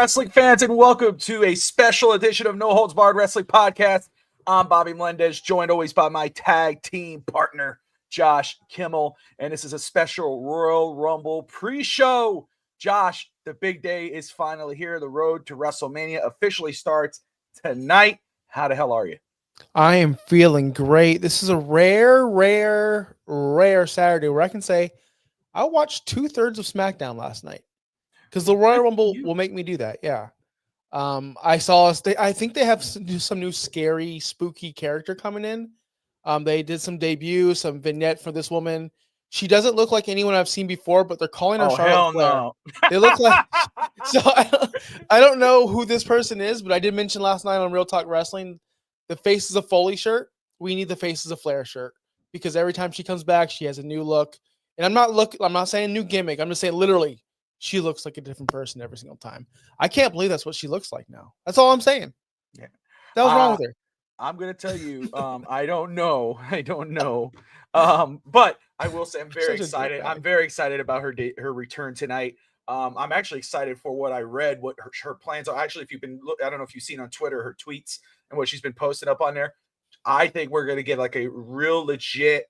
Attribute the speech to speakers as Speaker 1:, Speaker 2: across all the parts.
Speaker 1: wrestling fans, and welcome to a special edition of No Holds Barred Wrestling Podcast. I'm Bobby Melendez, joined always by my tag team partner, Josh Kimmel, and this is a special Royal Rumble pre-show. Josh, the big day is finally here. The road to WrestleMania officially starts tonight. How the hell are you?
Speaker 2: I am feeling great. This is a rare Saturday where I can say I watched 2/3 of SmackDown last night because the Royal Rumble will make me do that. Yeah. I saw. I think they have some new scary, spooky character coming in. They did some debut, some vignette for this woman. She doesn't look like anyone I've seen before, but they're calling her Charlotte Flair.
Speaker 1: No.
Speaker 2: They look like. So I don't know who this person is, but I did mention last night on Real Talk Wrestling, the Faces of Foley shirt. We need the Faces of Flair shirt because every time she comes back, she has a new look. And I'm not saying new gimmick. I'm just saying literally, she looks like a different person every single time. I can't believe that's what she looks like now. That's all I'm saying.
Speaker 1: Yeah.
Speaker 2: That was wrong with her.
Speaker 1: I'm gonna tell you, I don't know. But I will say I'm very excited. I'm very excited about her return tonight. I'm actually excited for what I read, what her plans are. Actually, if you've been, I don't know if you've seen on Twitter her tweets and what she's been posting up on there. I think we're gonna get like a real legit,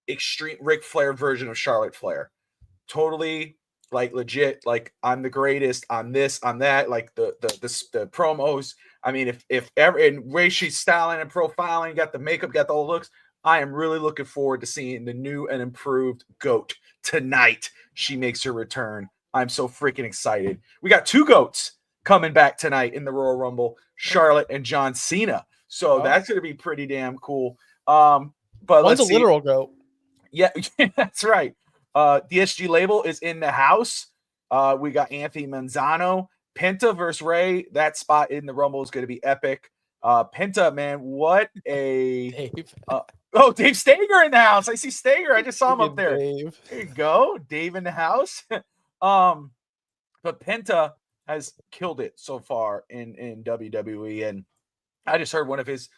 Speaker 1: extreme Ric Flair version of Charlotte Flair. Totally like legit, like I'm the greatest, I'm this, I'm that, like the promos. I mean, if ever in way she's styling and profiling, got the makeup, got the old looks. I am really looking forward to seeing the new and improved GOAT tonight. She makes her return. I'm so freaking excited. We got two GOATs coming back tonight in the Royal Rumble, Charlotte and John Cena. So that's going to be pretty damn cool. But
Speaker 2: one's a literal GOAT.
Speaker 1: Yeah, that's right. DSG label is in the house. We got Anthony Manzano. Penta versus Ray. That spot in the Rumble is going to be epic. Penta, man, what a... Dave Stager in the house. I see Stager. I just saw him up there.
Speaker 2: Dave.
Speaker 1: There you go. Dave in the house. But Penta has killed it so far in WWE. And I just heard one of his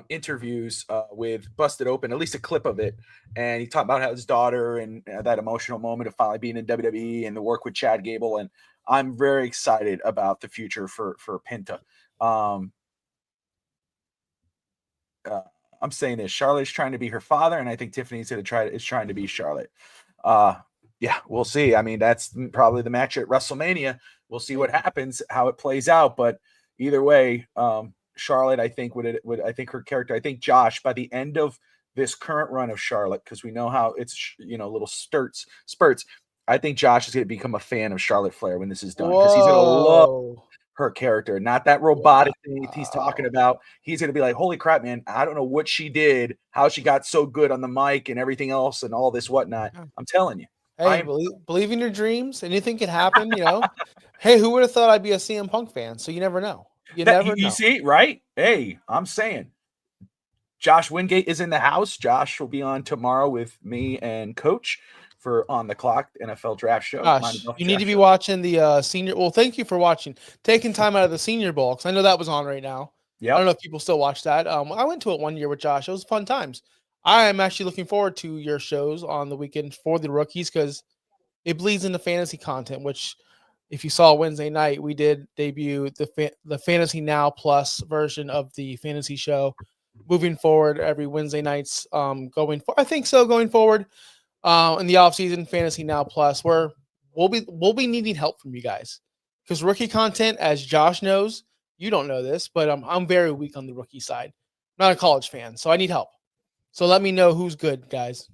Speaker 1: interviews with Busted Open, at least a clip of it, and he talked about how his daughter and that emotional moment of finally being in WWE and the work with Chad Gable, and I'm very excited about the future for Penta. I'm saying this: Charlotte's trying to be her father, and I think Tiffany's is trying to be Charlotte. Yeah, we'll see. I mean, that's probably the match at WrestleMania. We'll see what happens, how it plays out, but either way, Charlotte, I think I think her character, I think Josh, by the end of this current run of Charlotte, because we know how it's, little spurts. I think Josh is going to become a fan of Charlotte Flair when this is done, because he's going to love her character, not that robotic thing he's talking about. He's going to be like, holy crap, man, I don't know what she did, how she got so good on the mic and everything else and all this whatnot. I'm telling you.
Speaker 2: Hey, believe in your dreams. Anything can happen, Hey, who would have thought I'd be a CM Punk fan? So you never know. You
Speaker 1: see, right? Hey, I'm saying Josh Wingate is in the house. Josh will be on tomorrow with me and Coach for On the Clock NFL Draft Show.
Speaker 2: Gosh, you need to be watching the senior. Well, thank you for watching, taking time out of the Senior Bowl, because I know that was on right now.
Speaker 1: Yeah,
Speaker 2: I don't know if people still watch that. I went to it one year with Josh. It was fun times. I am actually looking forward to your shows on the weekend for the rookies because it bleeds into fantasy content, which, if you saw Wednesday night, we did debut the Fantasy Now Plus version of the fantasy show. Moving forward, every Wednesday nights, going forward, in the offseason, Fantasy Now Plus, where we'll be needing help from you guys, because rookie content, as Josh knows, you don't know this, but I'm very weak on the rookie side. I'm not a college fan, so I need help. So let me know who's good, guys.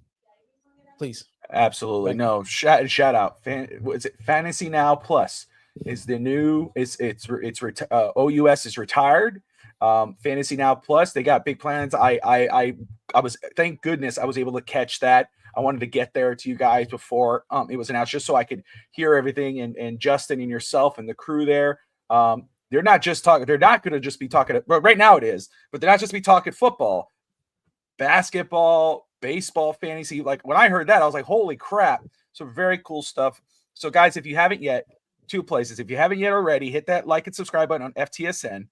Speaker 2: Please.
Speaker 1: Absolutely. No, shout out. Is it Fantasy Now Plus is the new, OUS is retired. Fantasy Now Plus, they got big plans. I was, thank goodness I was able to catch that. I wanted to get there to you guys before it was announced, just so I could hear everything, and Justin and yourself and the crew there. They're not going to just be talking, but right now it is, but they're not just be talking football, basketball, baseball, fantasy. Like when I heard that, I was like, holy crap. So very cool stuff. So guys, if you haven't yet, two places. If you haven't yet already, hit that like and subscribe button on FTSN.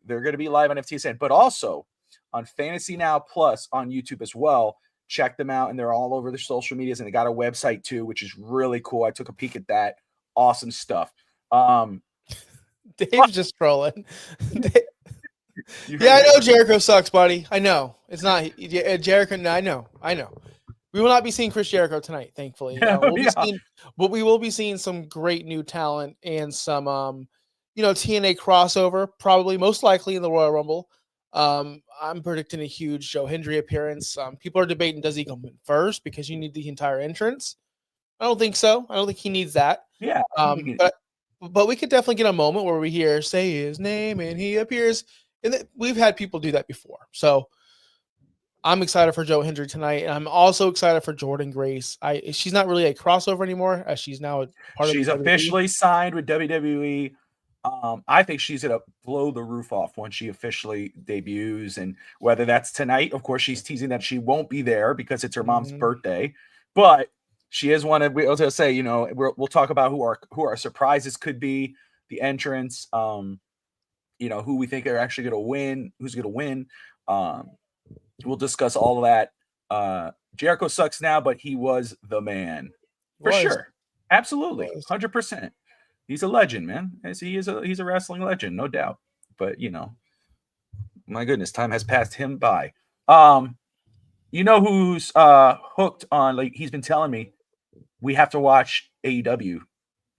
Speaker 1: They're going to be live on FTSN, but also on Fantasy Now Plus on YouTube as well. Check them out, and they're all over the social medias, and they got a website too, which is really cool. I took a peek at that. Awesome stuff.
Speaker 2: Dave's just trolling.
Speaker 1: You
Speaker 2: Yeah,
Speaker 1: heard
Speaker 2: I
Speaker 1: it
Speaker 2: know
Speaker 1: here.
Speaker 2: Jericho sucks, buddy. I know it's not Jericho. No, I know. We will not be seeing Chris Jericho tonight, thankfully. We'll be
Speaker 1: Yeah.
Speaker 2: seeing, but we will be seeing some great new talent and some, TNA crossover. Probably, most likely in the Royal Rumble. I'm predicting a huge Joe Hendry appearance. People are debating, does he come in first because you need the entire entrance? I don't think so. I don't think he needs that.
Speaker 1: Yeah.
Speaker 2: But we could definitely get a moment where we hear say his name and he appears, and we've had people do that before. So I'm excited for Joe Hendry tonight, and I'm also excited for Jordan Grace. She's not really a crossover anymore, as she's now a part of the
Speaker 1: She's
Speaker 2: WWE.
Speaker 1: officially signed with WWE. I think she's gonna blow the roof off when she officially debuts, and whether that's tonight. Of course, she's teasing that she won't be there because it's her mom's birthday, but she is one of. I was gonna say, we'll talk about who our surprises could be, the entrants. Who we think are actually gonna win, who's gonna win. We'll discuss all of that. Jericho sucks now, but he was the man for sure. Absolutely, 100%. He's a legend, man. He's a wrestling legend, no doubt. But my goodness, time has passed him by. Who's hooked on? Like he's been telling me, we have to watch AEW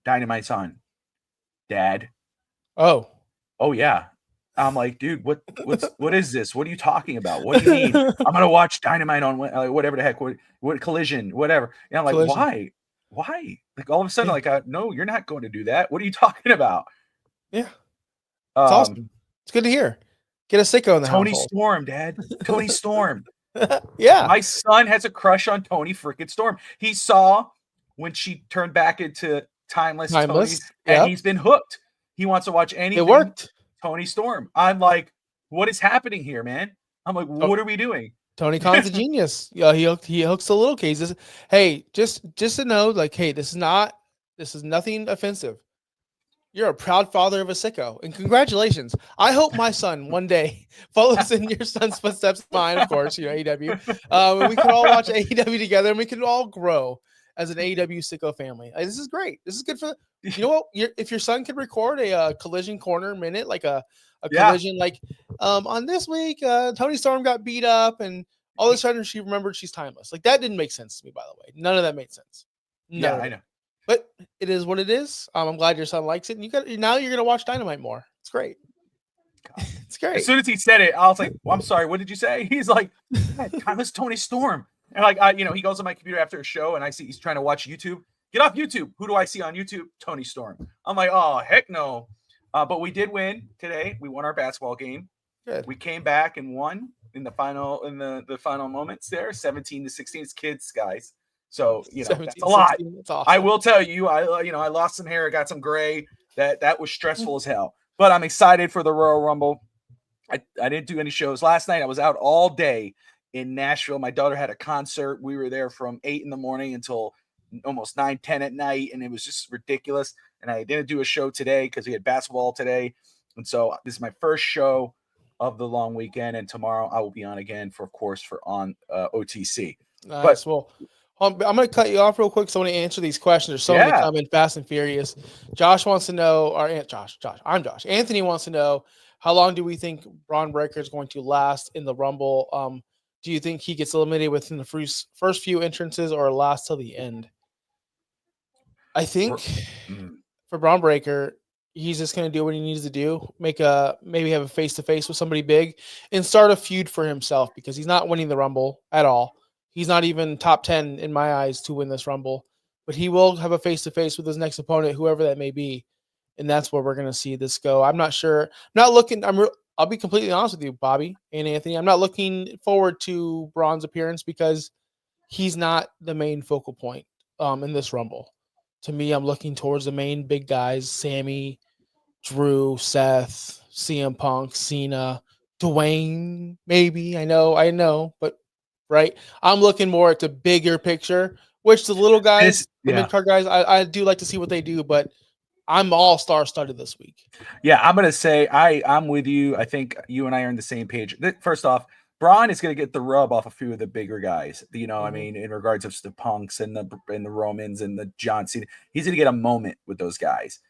Speaker 1: Dynamite's on. Dad.
Speaker 2: Oh
Speaker 1: Yeah. I'm like, dude, what is this? What are you talking about? What do you mean? I'm gonna watch Dynamite on whatever the heck, what Collision, whatever. And I'm like,
Speaker 2: Collision.
Speaker 1: why? Like all of a sudden, like, no, you're not going to do that. What are you talking about?
Speaker 2: Yeah, it's awesome. It's good to hear. Get a sicko in the
Speaker 1: Tony
Speaker 2: household.
Speaker 1: Storm, Dad. Tony Storm.
Speaker 2: Yeah,
Speaker 1: My son has a crush on Tony freaking Storm. He saw when she turned back into timeless Tony, and he's been hooked. He wants to watch anything.
Speaker 2: It worked.
Speaker 1: Tony Storm. I'm like, what is happening here, man? I'm like, what are we doing?
Speaker 2: Tony Khan's a genius. Yeah, he hooks the little kids. Hey, just to know, like, hey, this is nothing offensive. You're a proud father of a sicko, and congratulations. I hope my son one day follows in your son's footsteps. Mine, of course, AEW. And we can all watch AEW together, and we can all grow as an AEW sicko family. This is great. This is good for if your son could record a Collision Corner minute, like a collision, like on this week, Tony Storm got beat up, and all of a sudden she remembered she's timeless. Like that didn't make sense to me, by the way. None of that made sense.
Speaker 1: I know.
Speaker 2: But it is what it is. I'm glad your son likes it. And now you're gonna watch Dynamite more. It's great. It's great.
Speaker 1: As soon as he said it, I was like, well, I'm sorry, what did you say? He's like, timeless Tony Storm. And like he goes on my computer after a show, and I see he's trying to watch YouTube. Get off YouTube. Who do I see on YouTube? Tony Storm. I'm like, oh heck no. But we did win today. We won our basketball game.
Speaker 2: Good.
Speaker 1: We came back and won in the final moments there, 17-16. It's kids, guys. So that's a lot. That's awesome. I will tell you, I lost some hair, got some gray. That was stressful as hell. But I'm excited for the Royal Rumble. I didn't do any shows last night. I was out all day in Nashville. My daughter had a concert. We were there from 8 in the morning until almost 9-10 at night, and it was just ridiculous. And I didn't do a show today because we had basketball today. And so this is my first show of the long weekend, and tomorrow I will be on again for on OTC.
Speaker 2: Nice. Well, I'm going to cut you off real quick because I want to answer these questions. There's so many coming fast and furious. Josh wants to know, I'm Josh. Anthony wants to know, how long do we think Braun Breaker is going to last in the Rumble? Do you think he gets eliminated within the first few entrances or last till the end? I think for Braun Breaker, he's just going to do what he needs to do, maybe have a face-to-face with somebody big and start a feud for himself because he's not winning the Rumble at all. He's not even top 10 in my eyes to win this Rumble, but he will have a face-to-face with his next opponent, whoever that may be. And that's where we're going to see this go. I'm not sure. I'll be completely honest with you, Bobby and Anthony. I'm not looking forward to Braun's appearance because he's not the main focal point in this Rumble. To me, I'm looking towards the main big guys, Sammy, Drew, Seth, CM Punk, Cena, Dwayne, maybe. I know, but right. I'm looking more at the bigger picture, which the little guys, the mid-card guys, I do like to see what they do, but I'm all star-studded this week.
Speaker 1: Yeah, I'm going to say I'm with you. I think you and I are on the same page. First off, Braun is going to get the rub off a few of the bigger guys. I mean, in regards of the Punks and the Romans and the John Cena, he's going to get a moment with those guys.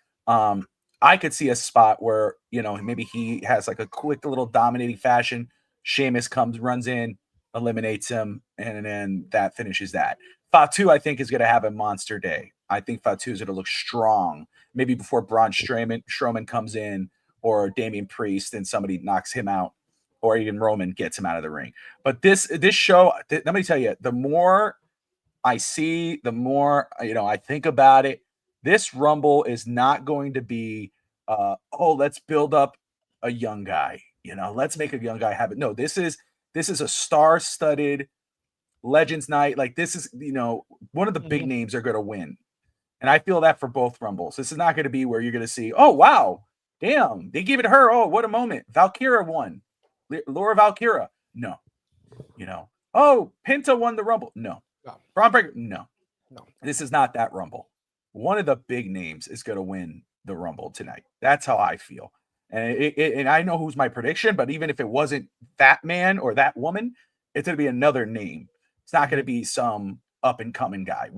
Speaker 1: I could see a spot where, maybe he has like a quick little dominating fashion. Sheamus runs in, eliminates him, and then that finishes that. Fatu, I think, is going to have a monster day. I think Fatu is going to look strong, maybe before Braun Strowman comes in, or Damian Priest and somebody knocks him out, or even Roman gets him out of the ring. But this show, let me tell you, the more I see, the more I think about it. This Rumble is not going to be, let's build up a young guy. Let's make a young guy have it. No, this is a star-studded Legends Night. Like, this is one of the big names are going to win, and I feel that for both Rumbles. This is not going to be where you're going to see, oh wow, damn, they gave it to her. Oh, what a moment! Valkyra won, Laura Valkyra. No, oh, Penta won the Rumble. No. Braun Breaker, no. This is not that Rumble. One of the big names is going to win the Rumble tonight. That's how I feel. And I know who's my prediction, but even if it wasn't that man or that woman, it's going to be another name. It's not going to be some up-and-coming guy.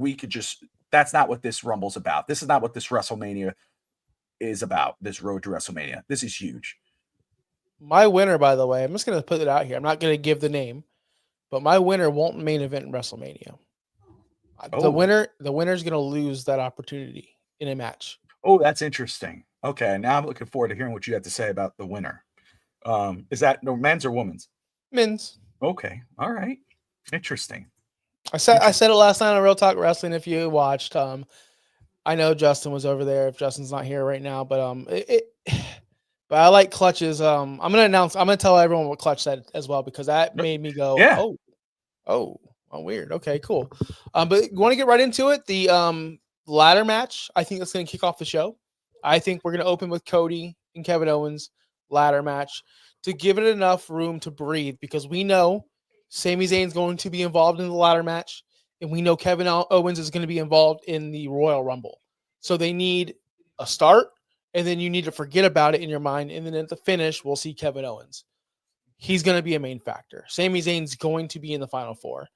Speaker 1: That's not what this Rumble's about. This is not what this WrestleMania is about, this road to WrestleMania. This is huge.
Speaker 2: My winner, by the way, I'm just going to put it out here. I'm not going to give the name. But my winner won't main event in WrestleMania. The winner is going to lose that opportunity in a match.
Speaker 1: Oh, that's interesting. Okay, now I'm looking forward to hearing what you have to say about the winner. Is that men's or women's?
Speaker 2: Men's.
Speaker 1: Okay, all right, interesting.
Speaker 2: I said it last night on Real Talk Wrestling. If you watched, I know Justin was over there. If Justin's not here right now, but but I like Clutch's. I'm gonna tell everyone what Clutch said as well, because that made me go,
Speaker 1: yeah.
Speaker 2: oh, weird. Okay, cool. But you want to get right into it? The ladder match, I think that's gonna kick off the show. I think we're gonna open with Cody and Kevin Owens ladder match to give it enough room to breathe, because we know Sami Zayn's going to be involved in the ladder match, and we know Kevin Owens is going to be involved in the Royal Rumble. So they need a start, and then you need to forget about it in your mind. And then at the finish, we'll see Kevin Owens. He's going to be a main factor. Sami Zayn's going to be in the Final Four.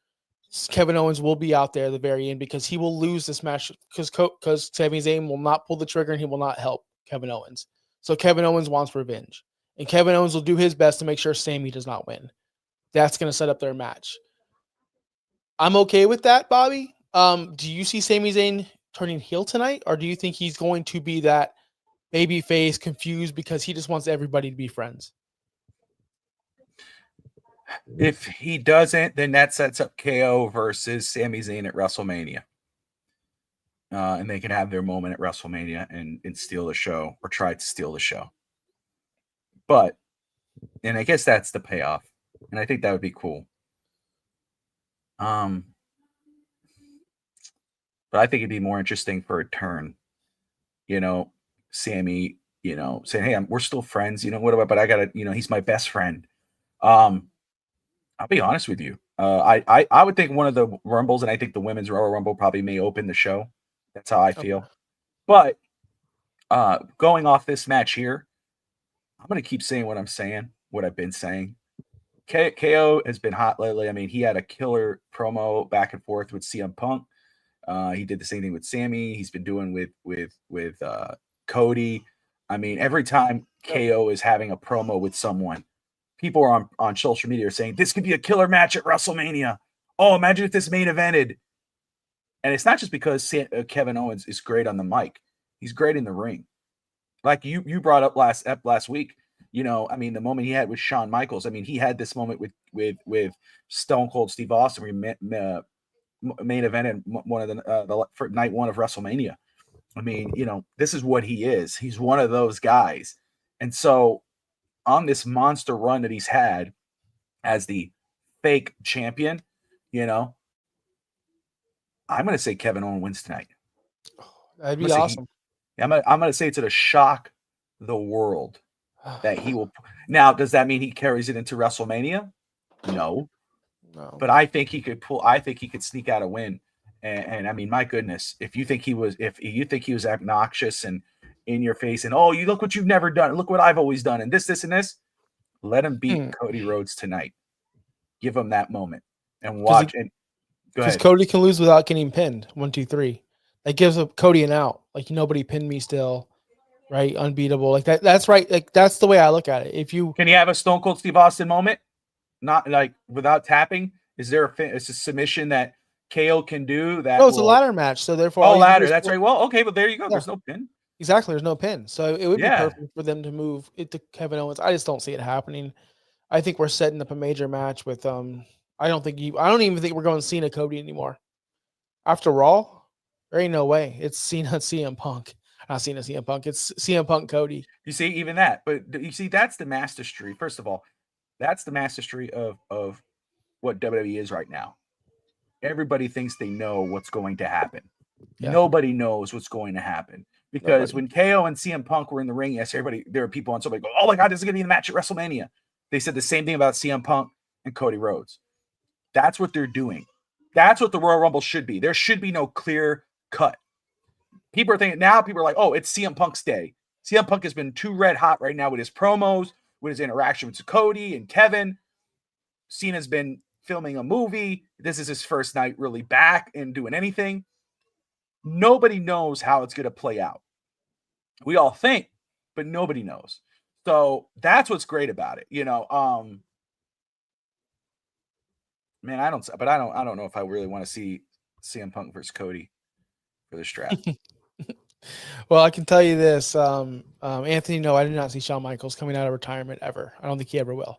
Speaker 2: Kevin Owens will be out there at the very end, because he will lose this match because Sami Zayn will not pull the trigger and he will not help Kevin Owens. So Kevin Owens wants revenge. And Kevin Owens will do his best to make sure Sami does not win. That's going to set up their match. I'm okay with that, Bobby. Do you see Sami Zayn turning heel tonight, or do you think he's going to be that baby face, confused because he just wants everybody to be friends?
Speaker 1: If he doesn't, then that sets up KO versus Sami Zayn at WrestleMania. And they can have their moment at WrestleMania and steal the show, or try to steal the show. But, and I guess that's the payoff. And I think that would be cool. But I think it'd be more interesting for a turn. Sami, saying, hey, we're still friends, but I gotta, he's my best friend. I'll be honest with you. I would think one of the Rumbles, and I think the Women's Royal Rumble probably may open the show. That's how I feel. But going off this match here, I'm going to keep saying what I'm saying, what I've been saying. KO has been hot lately. I mean, he had a killer promo back and forth with CM Punk. He did the same thing with Sami. He's been doing with Cody. I mean, every time KO is having a promo with someone, people are on social media are saying, this could be a killer match at WrestleMania. Oh, imagine if this main evented. And it's not just because Kevin Owens is great on the mic. He's great in the ring. Like you brought up last week, I mean, the moment he had with Shawn Michaels, I mean, he had this moment with Stone Cold Steve Austin, where he main event in one of the for night one of WrestleMania. I mean, this is what he is. He's one of those guys. And so on this monster run that he's had as the fake champion, I'm going to say Kevin Owens wins tonight.
Speaker 2: That'd be awesome.
Speaker 1: I'm going to say it's to shock the world that he will. Now, does that mean he carries it into WrestleMania? No. But I think he could sneak out a win. And I mean, my goodness, if you think he was obnoxious and in your face and, oh, you look what you've never done. Look what I've always done. And this, and this. Let him beat Cody Rhodes tonight. Give him that moment and watch.
Speaker 2: Because Cody can lose without getting pinned. 1, 2, 3. That gives Cody an out. Like, nobody pinned me still. right? Unbeatable. Like that. That's right. Like that's the way I look at it. If you
Speaker 1: Can you have a Stone Cold Steve Austin moment? Not like without tapping. Is there it's a submission that KO can do that
Speaker 2: no, it's a
Speaker 1: will?
Speaker 2: ladder match. So therefore, all
Speaker 1: Oh,
Speaker 2: you have to do
Speaker 1: ladder.
Speaker 2: is
Speaker 1: That's right. Well, okay, but there you go.
Speaker 2: yeah,
Speaker 1: There's no pin.
Speaker 2: exactly. There's no pin, so it would be
Speaker 1: Yeah.
Speaker 2: perfect for them to move it to Kevin Owens. I just don't see it happening. I think we're setting up a major match with I don't even think we're going Cena Cody anymore. After Raw, there ain't no way. It's Cena CM Punk. Not Cena CM Punk. It's CM Punk Cody.
Speaker 1: You see, even that. But you see, that's the mastery. First of all, that's the mastery of what WWE is right now. Everybody thinks they know what's going to happen.
Speaker 2: Yeah.
Speaker 1: Nobody knows what's going to happen. Because when KO and CM Punk were in the ring, yes, there were people on somebody go, oh my God, this is going to be the match at WrestleMania. They said the same thing about CM Punk and Cody Rhodes. That's what they're doing. That's what the Royal Rumble should be. There should be no clear cut. People are thinking now, people are like, oh, it's CM Punk's day. CM Punk has been too red hot right now with his promos, with his interaction with Cody and Kevin. Cena's been filming a movie. This is his first night really back and doing anything. Nobody knows how it's going to play out. We all think, but nobody knows. So that's what's great about it. Man, I don't know if I really want to see CM Punk versus Cody for the strap.
Speaker 2: Well, I can tell you this, Anthony. No, I did not see Shawn Michaels coming out of retirement ever. I don't think he ever will.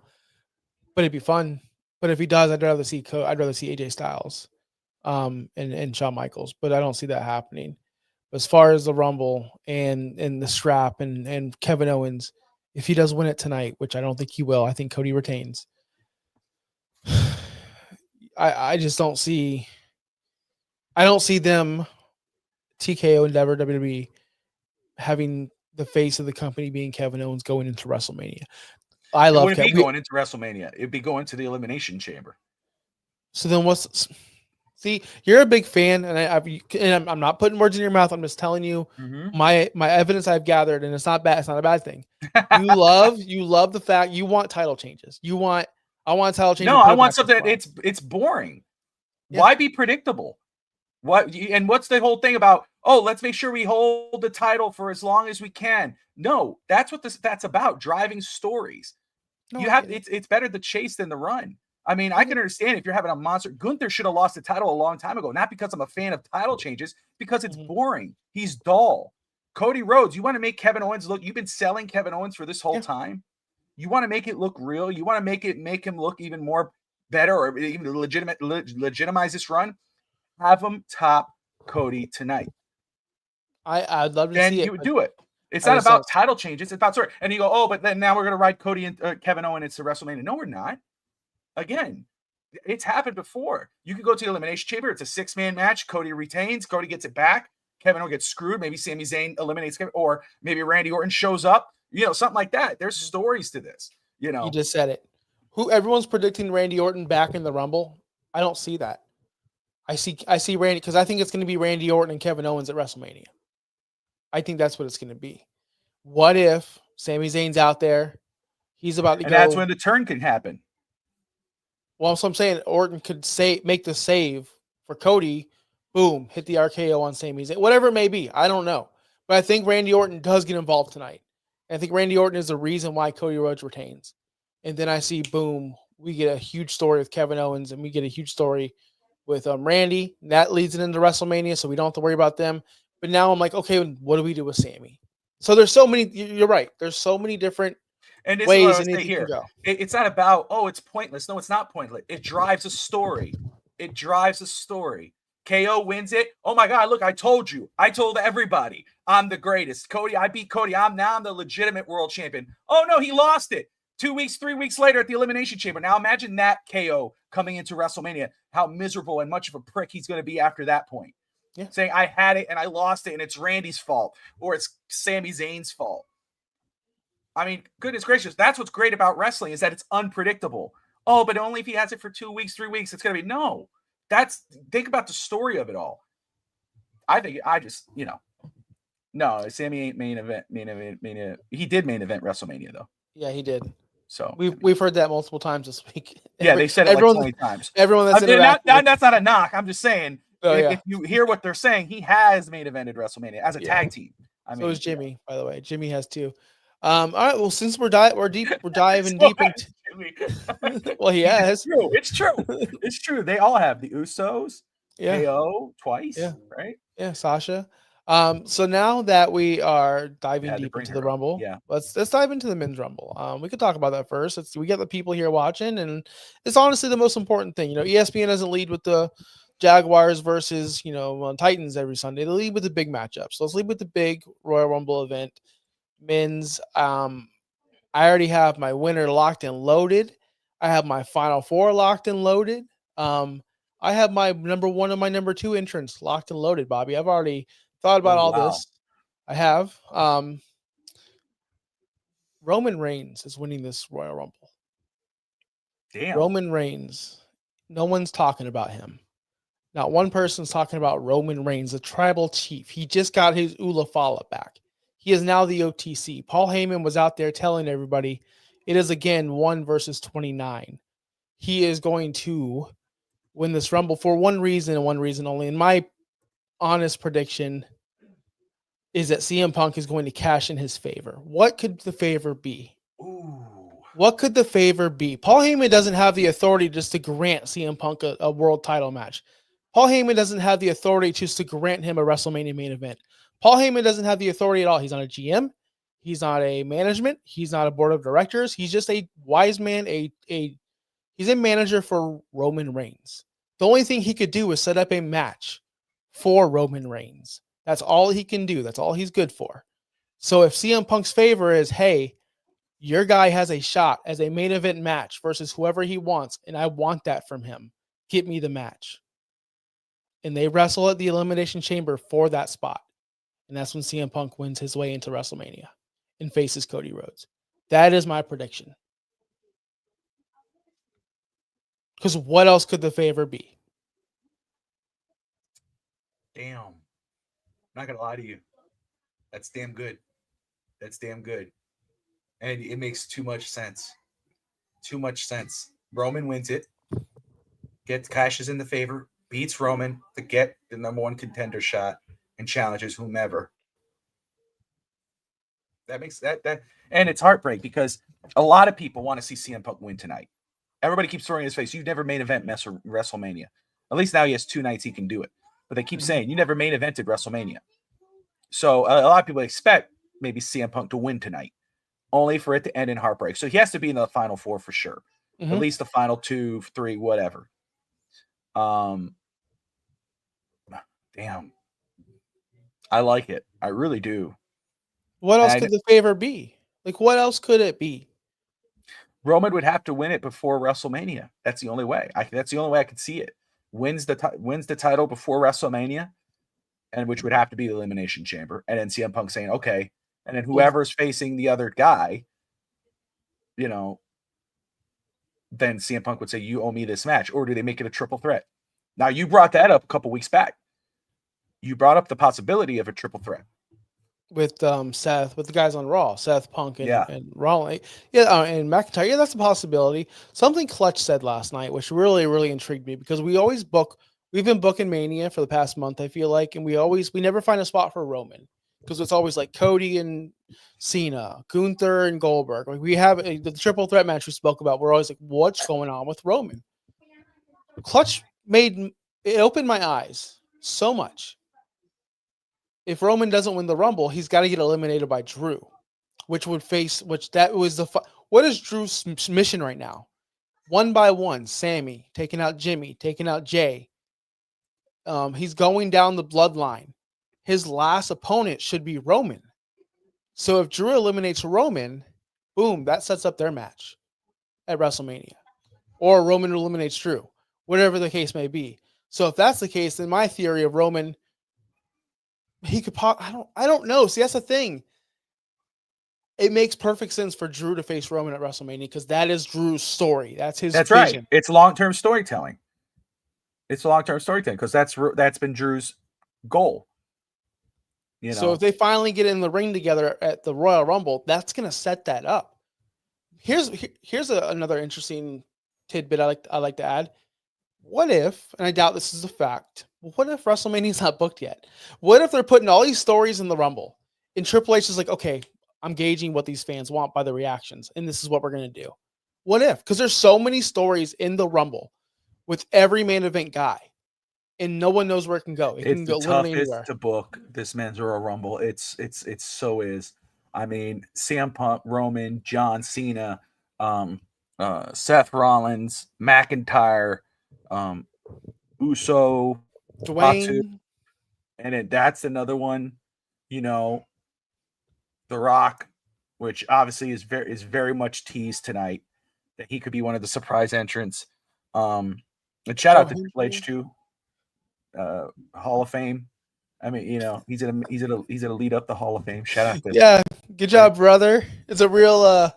Speaker 2: But it'd be fun. But if he does, I'd rather see AJ Styles, and Shawn Michaels. But I don't see that happening. As far as the Rumble and the strap and Kevin Owens, if he does win it tonight, which I don't think he will, I think Cody retains. I just don't see. I don't see them, TKO Endeavor WWE, having the face of the company being Kevin Owens going into WrestleMania.
Speaker 1: It wouldn't be going into WrestleMania. It'd be going to the Elimination Chamber.
Speaker 2: So then what's? See, you're a big fan, and I'm not putting words in your mouth. I'm just telling you my evidence I've gathered, and it's not bad. It's not a bad thing. You love the fact you want title changes. I want title changes.
Speaker 1: No, I want something. It's boring. Yeah. Why be predictable? What's the whole thing about? Oh, let's make sure we hold the title for as long as we can. No, that's what that's about. Driving stories. No, it's better the chase than the run. I mean, I can understand if you're having a monster. Gunther should have lost the title a long time ago. Not because I'm a fan of title changes, because it's boring. He's dull. Cody Rhodes, you want to make Kevin Owens look. You've been selling Kevin Owens for this whole time. You want to make it look real. You want to make him look even more better, or even legitimize this run. Have him top Cody tonight.
Speaker 2: I'd love to see it.
Speaker 1: And you would do it. It's not about title changes. It's about story. And you go, oh, but then now we're going to ride Cody and Kevin Owens into WrestleMania. No, we're not. Again, it's happened before. You can go to the Elimination Chamber. It's a 6-man match. Cody retains. Cody gets it back. Kevin Owens gets screwed. Maybe Sami Zayn eliminates Kevin, or maybe Randy Orton shows up. Something like that. There's stories to this. You
Speaker 2: just said it. Everyone's predicting Randy Orton back in the Rumble. I don't see that. I see Randy, because I think it's going to be Randy Orton and Kevin Owens at WrestleMania. I think that's what it's going to be. What if Sami Zayn's out there? He's about to go.
Speaker 1: That's when the turn can happen.
Speaker 2: Well, so I'm saying Orton could make the save for Cody. Boom, hit the RKO on Sami Zayn. Whatever it may be. I don't know. But I think Randy Orton does get involved tonight. I think Randy Orton is the reason why Cody Rhodes retains. And then I see, boom, we get a huge story with Kevin Owens, and we get a huge story with Randy. That leads it into WrestleMania, so we don't have to worry about them. But now I'm like, okay, what do we do with Sami? So there's so many. You're right. There's so many different ways and here. Go.
Speaker 1: It's not about, oh, it's pointless. No, it's not pointless. It drives a story. KO wins it. Oh my God, look, I told you. I told everybody I'm the greatest. Cody, I beat Cody. I'm the legitimate world champion. Oh no, he lost it. 2 weeks, 3 weeks later at the Elimination Chamber. Now imagine that KO coming into WrestleMania, how miserable and much of a prick he's going to be after that point. Yeah. Saying, I had it and I lost it and it's Randy's fault, or it's Sami Zayn's fault. I mean, goodness gracious, that's what's great about wrestling, is that it's unpredictable. Oh, but only if he has it for 2 weeks, 3 weeks, it's going to be, no. Think about the story of it all. No, Sami ain't main event. He did main event WrestleMania though.
Speaker 2: Yeah, he did.
Speaker 1: So
Speaker 2: we've heard that multiple times this week.
Speaker 1: Yeah, they said it like 20 times.
Speaker 2: Everyone that's
Speaker 1: that's not a knock. I'm just saying, if you hear what they're saying, he has main evented WrestleMania as a tag team. I
Speaker 2: So is
Speaker 1: mean, yeah.
Speaker 2: Jimmy, by the way. Jimmy has two. All right. Well, since we're diving
Speaker 1: So
Speaker 2: deep
Speaker 1: has
Speaker 2: into.
Speaker 1: Jimmy.
Speaker 2: Well, he
Speaker 1: It's
Speaker 2: has.
Speaker 1: true. It's true. It's true. They all have the Usos,
Speaker 2: Yeah.
Speaker 1: KO
Speaker 2: Yeah.
Speaker 1: twice, right?
Speaker 2: Yeah. Sasha. So now that we are
Speaker 1: They
Speaker 2: diving
Speaker 1: had to
Speaker 2: deep
Speaker 1: bring
Speaker 2: into the
Speaker 1: her up.
Speaker 2: Rumble,
Speaker 1: Yeah.
Speaker 2: let's dive into the men's Rumble. We could talk about that first. We get the people here watching, and it's honestly the most important thing. ESPN doesn't lead with the Jaguars versus Titans every Sunday. They lead with the big matchups. So let's lead with the big Royal Rumble event, men's. I already have my winner locked and loaded. I have my final four locked and loaded. Um, I have my number one and my number two entrants locked and loaded, Bobby. I've already thought
Speaker 1: Oh
Speaker 2: about all
Speaker 1: wow.
Speaker 2: this. I have. Roman Reigns is winning this Royal Rumble.
Speaker 1: Damn.
Speaker 2: Roman Reigns. No one's talking about him. Not one person's talking about Roman Reigns, the tribal chief. He just got his Ula Fala back. He is now the OTC. Paul Heyman was out there telling everybody it is again 1 versus 29. He is going to win this Rumble for one reason and one reason only. And my honest prediction is that CM Punk is going to cash in his favor. What could the favor be?
Speaker 1: Ooh.
Speaker 2: What could the favor be? Paul Heyman doesn't have the authority just to grant CM Punk a world title match. Paul Heyman doesn't have the authority just to grant him a WrestleMania main event. Paul Heyman doesn't have the authority at all. He's not a GM. He's not a management. He's not a board of directors. He's just a wise man. He's a manager for Roman Reigns. The only thing he could do is set up a match for Roman Reigns. That's all he can do. That's all he's good for. So if CM Punk's favor is, hey, your guy has a shot as a main event match versus whoever he wants, and I want that from him, get me the match. And they wrestle at the Elimination Chamber for that spot. And that's when CM Punk wins his way into WrestleMania and faces Cody Rhodes. That is my prediction. Because what else could the favor be?
Speaker 1: Damn. Not gonna lie to you. That's damn good. That's damn good. And it makes too much sense. Too much sense. Roman wins it, gets cashes in the favor, beats Roman to get the number one contender shot, and challenges whomever. That makes that and it's heartbreak because a lot of people want to see CM Punk win tonight. Everybody keeps throwing in his face. You've never main event WrestleMania. At least now he has 2 nights he can do it. But they keep saying you never main evented WrestleMania. So a lot of people expect maybe CM Punk to win tonight, only for it to end in heartbreak. So he has to be in the final four for sure. At least the final 2, 3, whatever. Damn. I like it. I really do.
Speaker 2: What else could the favor be? Like, what else could it be?
Speaker 1: Roman would have to win it before WrestleMania. That's the only way. That's the only way I could see it. Wins the title before WrestleMania, and which would have to be the Elimination Chamber. And then CM Punk saying, okay. And then whoever's facing the other guy, then CM Punk would say, you owe me this match. Or do they make it a triple threat? Now, you brought that up a couple weeks back. You brought up the possibility of a triple threat.
Speaker 2: With Seth, with the guys on Raw, Seth, Punk, and Rollins, and McIntyre. Yeah, that's a possibility. Something Clutch said last night, which really, really intrigued me because we've been booking Mania for the past month, I feel like, and we never find a spot for Roman because it's always like Cody and Cena, Gunther and Goldberg. Like we have the triple threat match we spoke about. We're always like, what's going on with Roman? Clutch opened my eyes so much. If Roman doesn't win the Rumble, he's got to get eliminated by Drew, what is Drew's mission right now? One by one, Sammy taking out Jimmy, taking out Jay. He's going down the bloodline. His last opponent should be Roman. So if Drew eliminates Roman, boom, that sets up their match at WrestleMania. Or Roman eliminates Drew, whatever the case may be. So if that's the case, then my theory of Roman, he could pop. I don't know. See, that's the thing. It makes perfect sense for Drew to face Roman at WrestleMania because that is Drew's story. That's his vision.
Speaker 1: Right. It's long-term storytelling. Because that's been Drew's goal.
Speaker 2: So if they finally get in the ring together at the Royal Rumble, that's going to set that up. Here's another interesting tidbit I like to add. What if, and I doubt this is a fact, what if WrestleMania's not booked yet? What if they're putting all these stories in the Rumble And Triple H is like, okay, I'm gauging what these fans want by the reactions, and this is what we're gonna do. What if? Because there's so many stories in the Rumble with every main event guy, and no one knows where it can go. It
Speaker 1: It's
Speaker 2: can
Speaker 1: the
Speaker 2: go literally
Speaker 1: toughest
Speaker 2: anywhere.
Speaker 1: to book this men's Royal Rumble. It's so is. I mean, CM Punk, Roman, John Cena, Seth Rollins, McIntyre, um, Uso, Fatu,
Speaker 2: Dwayne,
Speaker 1: and that's another one. You know, The Rock, which obviously is very much teased tonight that he could be one of the surprise entrants. And shout
Speaker 2: Joe
Speaker 1: out to Triple H
Speaker 2: Hendry.
Speaker 1: too, Hall of Fame. I mean, he's gonna lead up the Hall of Fame. Shout out to
Speaker 2: Yeah, good
Speaker 1: right.
Speaker 2: job, brother. It's a real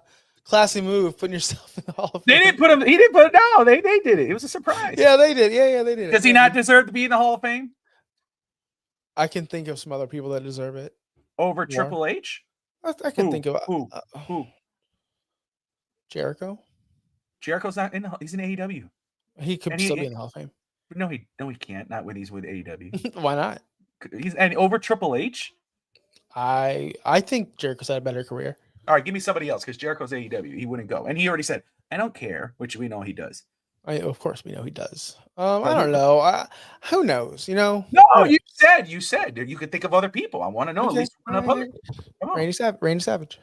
Speaker 2: classy move putting yourself in the Hall of
Speaker 1: They
Speaker 2: Fame.
Speaker 1: didn't put him. He didn't put it. No, they did it. It was a surprise.
Speaker 2: Yeah, they did. Yeah, they did it.
Speaker 1: Does he
Speaker 2: Yeah,
Speaker 1: not deserve to be in the Hall of Fame
Speaker 2: I can think of some other people that deserve it
Speaker 1: over
Speaker 2: more.
Speaker 1: Triple H?
Speaker 2: I can think of
Speaker 1: Who?
Speaker 2: Jericho.
Speaker 1: Jericho's not in. He's in AEW,
Speaker 2: He could
Speaker 1: and
Speaker 2: still be in the Hall of Fame.
Speaker 1: he can't. Not when he's with AEW.
Speaker 2: Why not?
Speaker 1: He's and over Triple H.
Speaker 2: I think Jericho's had a better career.
Speaker 1: All right, give me somebody else because Jericho's AEW. He wouldn't go, and he already said, "I don't care," which we know he does.
Speaker 2: Of course we know he does.
Speaker 1: But
Speaker 2: I don't know. Who knows? You know.
Speaker 1: No,
Speaker 2: Who knows?
Speaker 1: you said you could think of other people. I want to know at
Speaker 2: Okay.
Speaker 1: least one of other. Come on.
Speaker 2: Randy Savage.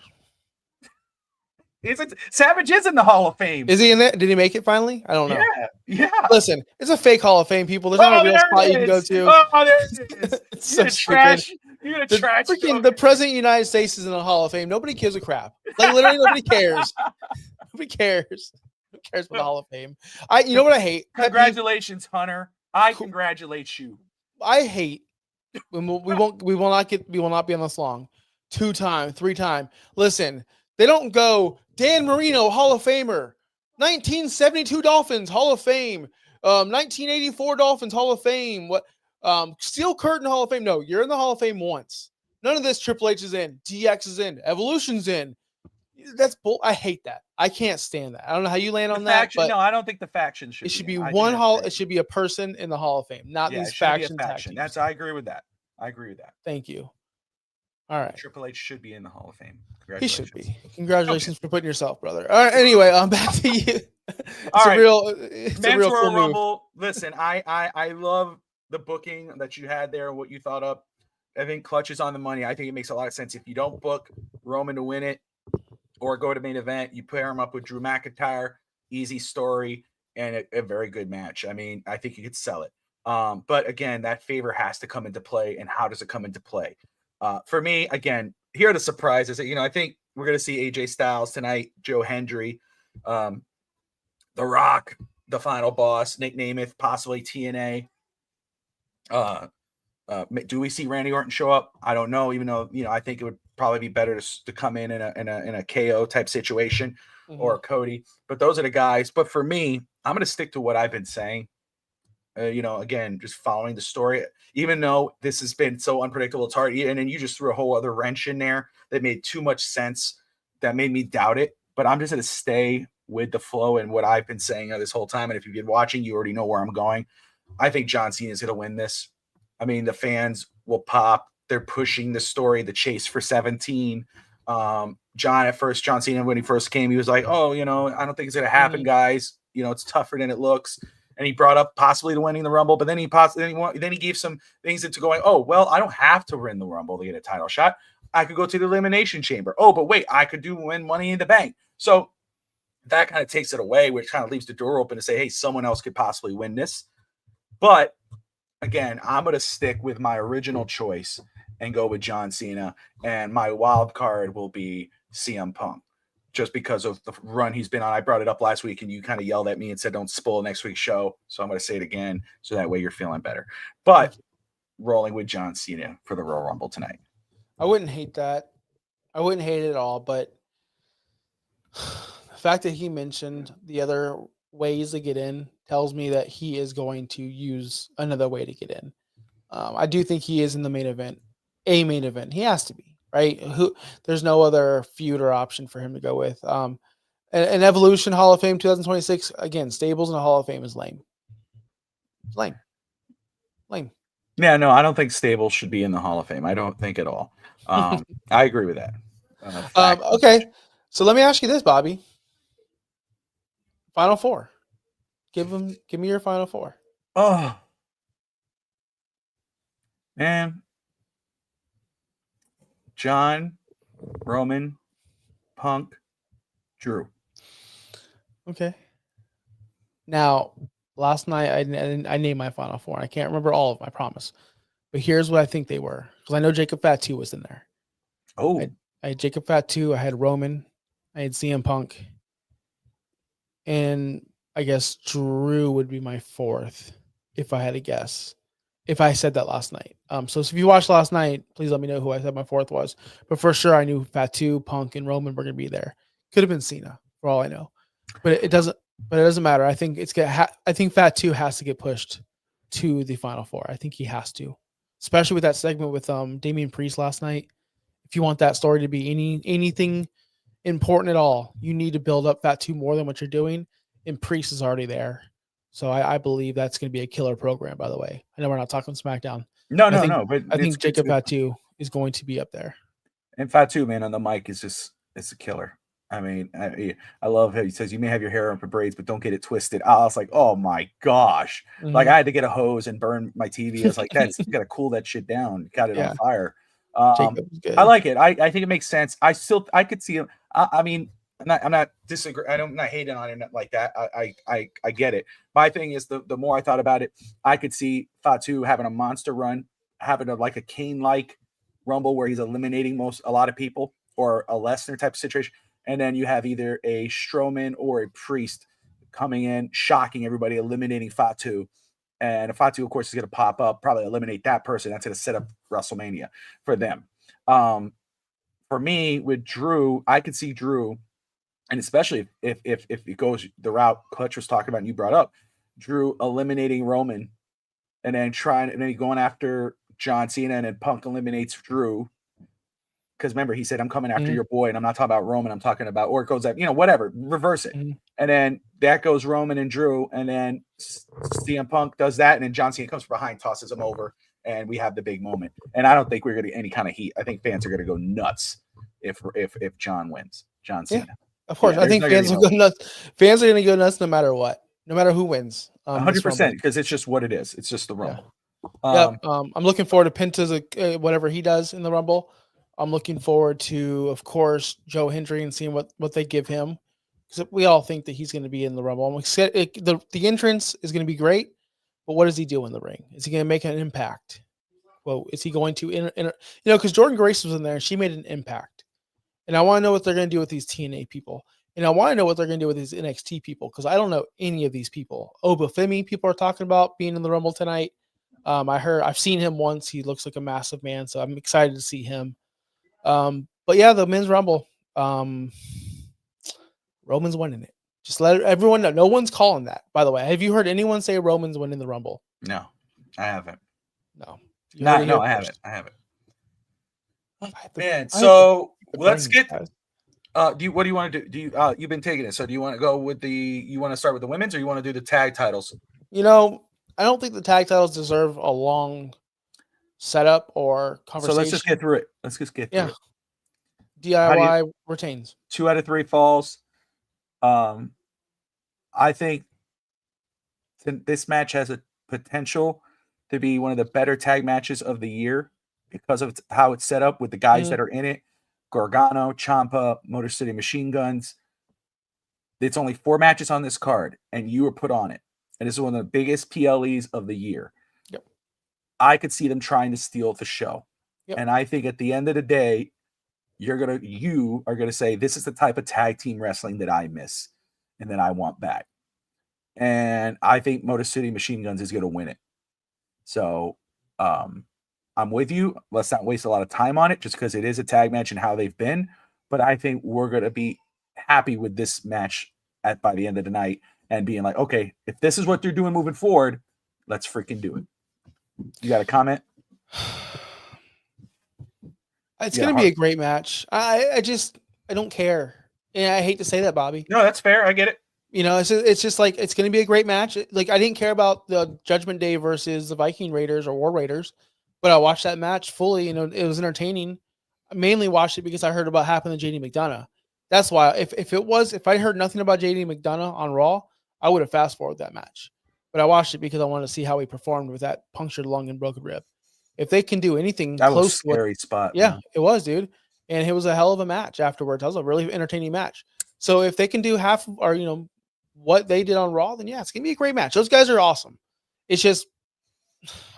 Speaker 1: Savage is in the Hall of Fame.
Speaker 2: Is he in it? Did he make it finally? I don't know.
Speaker 1: Yeah.
Speaker 2: Listen, it's a fake Hall of Fame, people. There's not a real spot you can go to.
Speaker 1: Oh, there it is.
Speaker 2: It's so
Speaker 1: trash. You're gonna trash.
Speaker 2: The president of the United States is in the Hall of Fame. Nobody gives a crap. Like literally, nobody cares. Nobody cares. Who cares about the Hall of Fame? You know what I hate?
Speaker 1: Congratulations, Hunter. I congratulate you.
Speaker 2: I hate when we will not be on this long. 2-time, 3-time. Listen, they don't go Dan Marino, Hall of Famer, 1972 Dolphins, Hall of Fame, 1984 Dolphins, Hall of Fame. What? Steel Curtain Hall of Fame. No, you're in the Hall of Fame once. None of this Triple H is in. DX is in. Evolution's in. That's bull. I hate that. I can't stand that. I don't know how you land on that, but
Speaker 1: no, I don't think the faction should.
Speaker 2: It should be one hall. It should be a person in the Hall of Fame, not these faction
Speaker 1: faction. I agree with that.
Speaker 2: Thank you. All right.
Speaker 1: Triple H should be in the Hall of Fame.
Speaker 2: He should be. Congratulations for putting yourself, brother. All right. Anyway, back to you.
Speaker 1: It's a
Speaker 2: real cool
Speaker 1: Rumble. Listen, I love the booking that you had there and what you thought up. I think Clutch is on the money. I think it makes a lot of sense if you don't book Roman to win it or go to main event, you pair him up with Drew McIntyre, easy story, and a very good match. I mean, I think you could sell it. But again, that favor has to come into play. And how does it come into play? For me, again, here are the surprises. I think we're going to see AJ Styles tonight, Joe Hendry, The Rock, the final boss, Nick Nemeth, possibly TNA. Do we see Randy Orton show up? I don't know. Even though I think it would probably be better to come in a KO type situation or Cody. But those are the guys. But for me, I'm going to stick to what I've been saying. Again, just following the story. Even though this has been so unpredictable, it's hard. And then you just threw a whole other wrench in there that made too much sense. That made me doubt it. But I'm just going to stay with the flow and what I've been saying this whole time. And if you've been watching, you already know where I'm going. I think John Cena is going to win this. I mean, the fans will pop. They're pushing the story, the chase for 17. John Cena, when he first came, he was like, oh, I don't think it's going to happen, guys. It's tougher than it looks. And he brought up possibly to winning the Rumble, but then he gave some things into going, oh, well, I don't have to win the Rumble to get a title shot. I could go to the Elimination Chamber. Oh, but wait, I could win Money in the Bank. So that kind of takes it away, which kind of leaves the door open to say, hey, someone else could possibly win this. But again, I'm going to stick with my original choice and go with John Cena. And my wild card will be CM Punk, just because of the run he's been on. I brought it up last week and you kind of yelled at me and said, don't spoil next week's show. So I'm going to say it again. So that way you're feeling better. But rolling with John Cena for the Royal Rumble tonight.
Speaker 2: I wouldn't hate that. I wouldn't hate it at all. But the fact that he mentioned the other ways to get in tells me that he is going to use another way to get in. I do think he is in the main event, a main event. He has to be, right? There's no other feud or option for him to go with. An Evolution Hall of Fame 2026, again, stables in the Hall of Fame is lame. Lame.
Speaker 1: Yeah, no, I don't think Stable should be in the Hall of Fame. I don't think at all. I agree with that. Fact.
Speaker 2: Okay, so let me ask you this, Bobby. Final four. Give me your final four.
Speaker 1: Oh man, John, Roman, Punk, Drew.
Speaker 2: Okay. Now, last night I named my final four. I can't remember all of them, I promise. But here's what I think they were, because I know Jacob Fatu was in there.
Speaker 1: Oh,
Speaker 2: I had Jacob Fatu. I had Roman. I had CM Punk, and I guess Drew would be my fourth, if I had to guess. If I said that last night. So if you watched last night, please let me know who I said my fourth was. But for sure, I knew Fatu, Punk, and Roman were going to be there. Could have been Cena, for all I know. But it doesn't. But it doesn't matter. I think I think Fatu has to get pushed to the final four. I think he has to, especially with that segment with Damian Priest last night. If you want that story to be anything important at all, you need to build up Fatu more than what you're doing. And Priest is already there. So I believe that's going to be a killer program, by the way. I know we're not talking SmackDown.
Speaker 1: no,
Speaker 2: I
Speaker 1: no,
Speaker 2: think
Speaker 1: no, but
Speaker 2: I think
Speaker 1: it's
Speaker 2: Jacob
Speaker 1: good.
Speaker 2: Fatu is going to be up there.
Speaker 1: And Fatu, man, on the mic is just it's a killer. I mean, I love how he says you may have your hair on for braids, but don't get it twisted. I was like, oh my gosh. Like
Speaker 2: Mhm.
Speaker 1: I had to get a hose and burn my TV. I was like, that's you gotta cool that shit down. Got it on
Speaker 2: Yeah,
Speaker 1: fire.
Speaker 2: Jacob is
Speaker 1: I
Speaker 2: good.
Speaker 1: like it. I think it makes sense. I could see him. I mean, I'm not disagree. I'm not hating on him like that. I get it. My thing is the more I thought about it, I could see Fatu having a monster run, having like a Kane like Rumble where he's eliminating a lot of people, or a Lesnar type of situation, and then you have either a Strowman or a Priest coming in, shocking everybody, eliminating Fatu. And Fatu, of course, is going to pop up, probably eliminate that person. That's going to set up WrestleMania for them. Um, for me, with Drew, I could see Drew, and especially if it goes the route Clutch was talking about and you brought up, Drew eliminating Roman, and then going after John Cena, and then Punk eliminates Drew. Because remember, he said, I'm coming after
Speaker 2: Mhm,
Speaker 1: your boy, and I'm not talking about Roman, I'm talking about, or it goes up, whatever, reverse it.
Speaker 2: mhm.
Speaker 1: And then that goes Roman and Drew, and then CM Punk does that, and then John Cena comes behind, tosses him over, and we have the big moment. And I don't think we're going to get any kind of heat. I think fans are going to go nuts if John wins, John
Speaker 2: Yeah,
Speaker 1: Cena.
Speaker 2: of course.
Speaker 1: Yeah,
Speaker 2: I
Speaker 1: there's
Speaker 2: think
Speaker 1: not going to
Speaker 2: fans
Speaker 1: be
Speaker 2: will
Speaker 1: no
Speaker 2: go nuts. Fans are going to go nuts no matter what, no matter who wins this
Speaker 1: 100%
Speaker 2: Rumble.
Speaker 1: because it's just what it is. It's just the
Speaker 2: Yeah.
Speaker 1: Rumble.
Speaker 2: Yep.
Speaker 1: Um,
Speaker 2: I'm looking forward to Penta's whatever he does in the Rumble. I'm looking forward to, of course, Joe Hendry and seeing what they give him, because we all think that he's going to be in the Rumble. The entrance is going to be great, but what does he do in the ring? Is he going to make an impact? Well, is he going to because Jordan Grace was in there and she made an impact, and I want to know what they're going to do with these TNA people, and I want to know what they're going to do with these NXT people, because I don't know any of these people. Obafemi, people are talking about being in the Rumble tonight. I've seen him once. He looks like a massive man, so I'm excited to see him. But yeah, the men's Rumble. Um, Roman's winning it. Just let everyone know. No one's calling that. By the way, have you heard anyone say Roman's winning the Rumble?
Speaker 1: no, I haven't.
Speaker 2: No, you heard it
Speaker 1: Not, no,
Speaker 2: here
Speaker 1: I haven't.
Speaker 2: first.
Speaker 1: I haven't.
Speaker 2: I have to,
Speaker 1: Man,
Speaker 2: I have to
Speaker 1: so
Speaker 2: pick the
Speaker 1: let's
Speaker 2: brains,
Speaker 1: get.
Speaker 2: guys.
Speaker 1: What do you want to do? You've been taking it. So do you want to go with you want to start with the women's, or you want to do the tag titles?
Speaker 2: You know, I don't think the tag titles deserve a long setup or
Speaker 1: So let's just
Speaker 2: conversation.
Speaker 1: get through it. Let's just get through
Speaker 2: Yeah,
Speaker 1: it. How do you
Speaker 2: DIY retains.
Speaker 1: 2 out of 3 falls? Um, I think this match has a potential to be one of the better tag matches of the year because of how it's set up with the guys
Speaker 2: Mhm.
Speaker 1: that are in it. Gargano, Champa, Motor City Machine Guns. It's only 4 matches on this card, and you were put on it. And this is one of the biggest PLEs of the year.
Speaker 2: Yep.
Speaker 1: I could see them trying to steal the show.
Speaker 2: Yep.
Speaker 1: And I think at the end of the day, you are gonna say, this is the type of tag team wrestling that I miss and that I want back. And I think Motor City Machine Guns is gonna win it. So I'm with you. Let's not waste a lot of time on it just because it is a tag match and how they've been. But I think we're gonna be happy with this match by the end of the night and being like, okay, if this is what they're doing moving forward, let's freaking do it. You got a comment?
Speaker 2: It's
Speaker 1: You got
Speaker 2: going
Speaker 1: a
Speaker 2: to be
Speaker 1: heart?
Speaker 2: a great match. I don't care. And I hate to say that, Bobby.
Speaker 1: No, that's fair. I get it.
Speaker 2: It's just like it's going to be a great match. Like I didn't care about the Judgment Day versus the Viking Raiders or War Raiders, but I watched that match fully. It was entertaining. I mainly watched it because I heard about happening to JD McDonough. That's why if I heard nothing about JD McDonough on Raw, I would have fast forwarded that match. But I watched it because I wanted to see how he performed with that punctured lung and broken rib. If they can do anything
Speaker 1: That was a
Speaker 2: close to what,
Speaker 1: scary spot,
Speaker 2: yeah,
Speaker 1: man.
Speaker 2: it was, dude, and it was a hell of a match afterwards. That was a really entertaining match. So if they can do half or what they did on Raw, then yeah, it's gonna be a great match. Those guys are awesome. It's just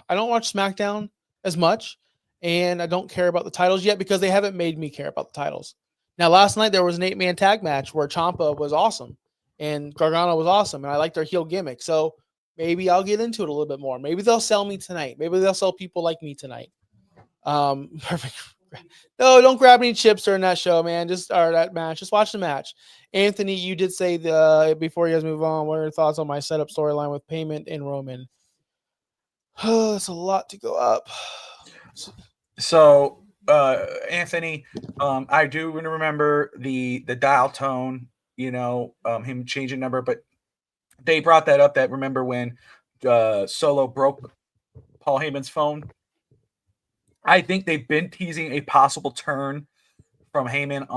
Speaker 2: I don't watch SmackDown as much, and I don't care about the titles yet because they haven't made me care about the titles. Now, last night there was an 8-man tag match where Ciampa was awesome and Gargano was awesome, and I like their heel gimmick. So maybe I'll get into it a little bit more. Maybe they'll sell me tonight. Maybe they'll sell people like me tonight. Perfect. No, don't grab any chips during that show, man. Or that match. Just watch the match. Anthony, you did say before you guys move on, what are your thoughts on my setup storyline with Payment and Roman? Oh, it's a lot to go up.
Speaker 1: So, Anthony, I do remember the dial tone, him changing number, but they brought that up. That remember when Solo broke Paul Heyman's phone? I think they've been teasing a possible turn from Heyman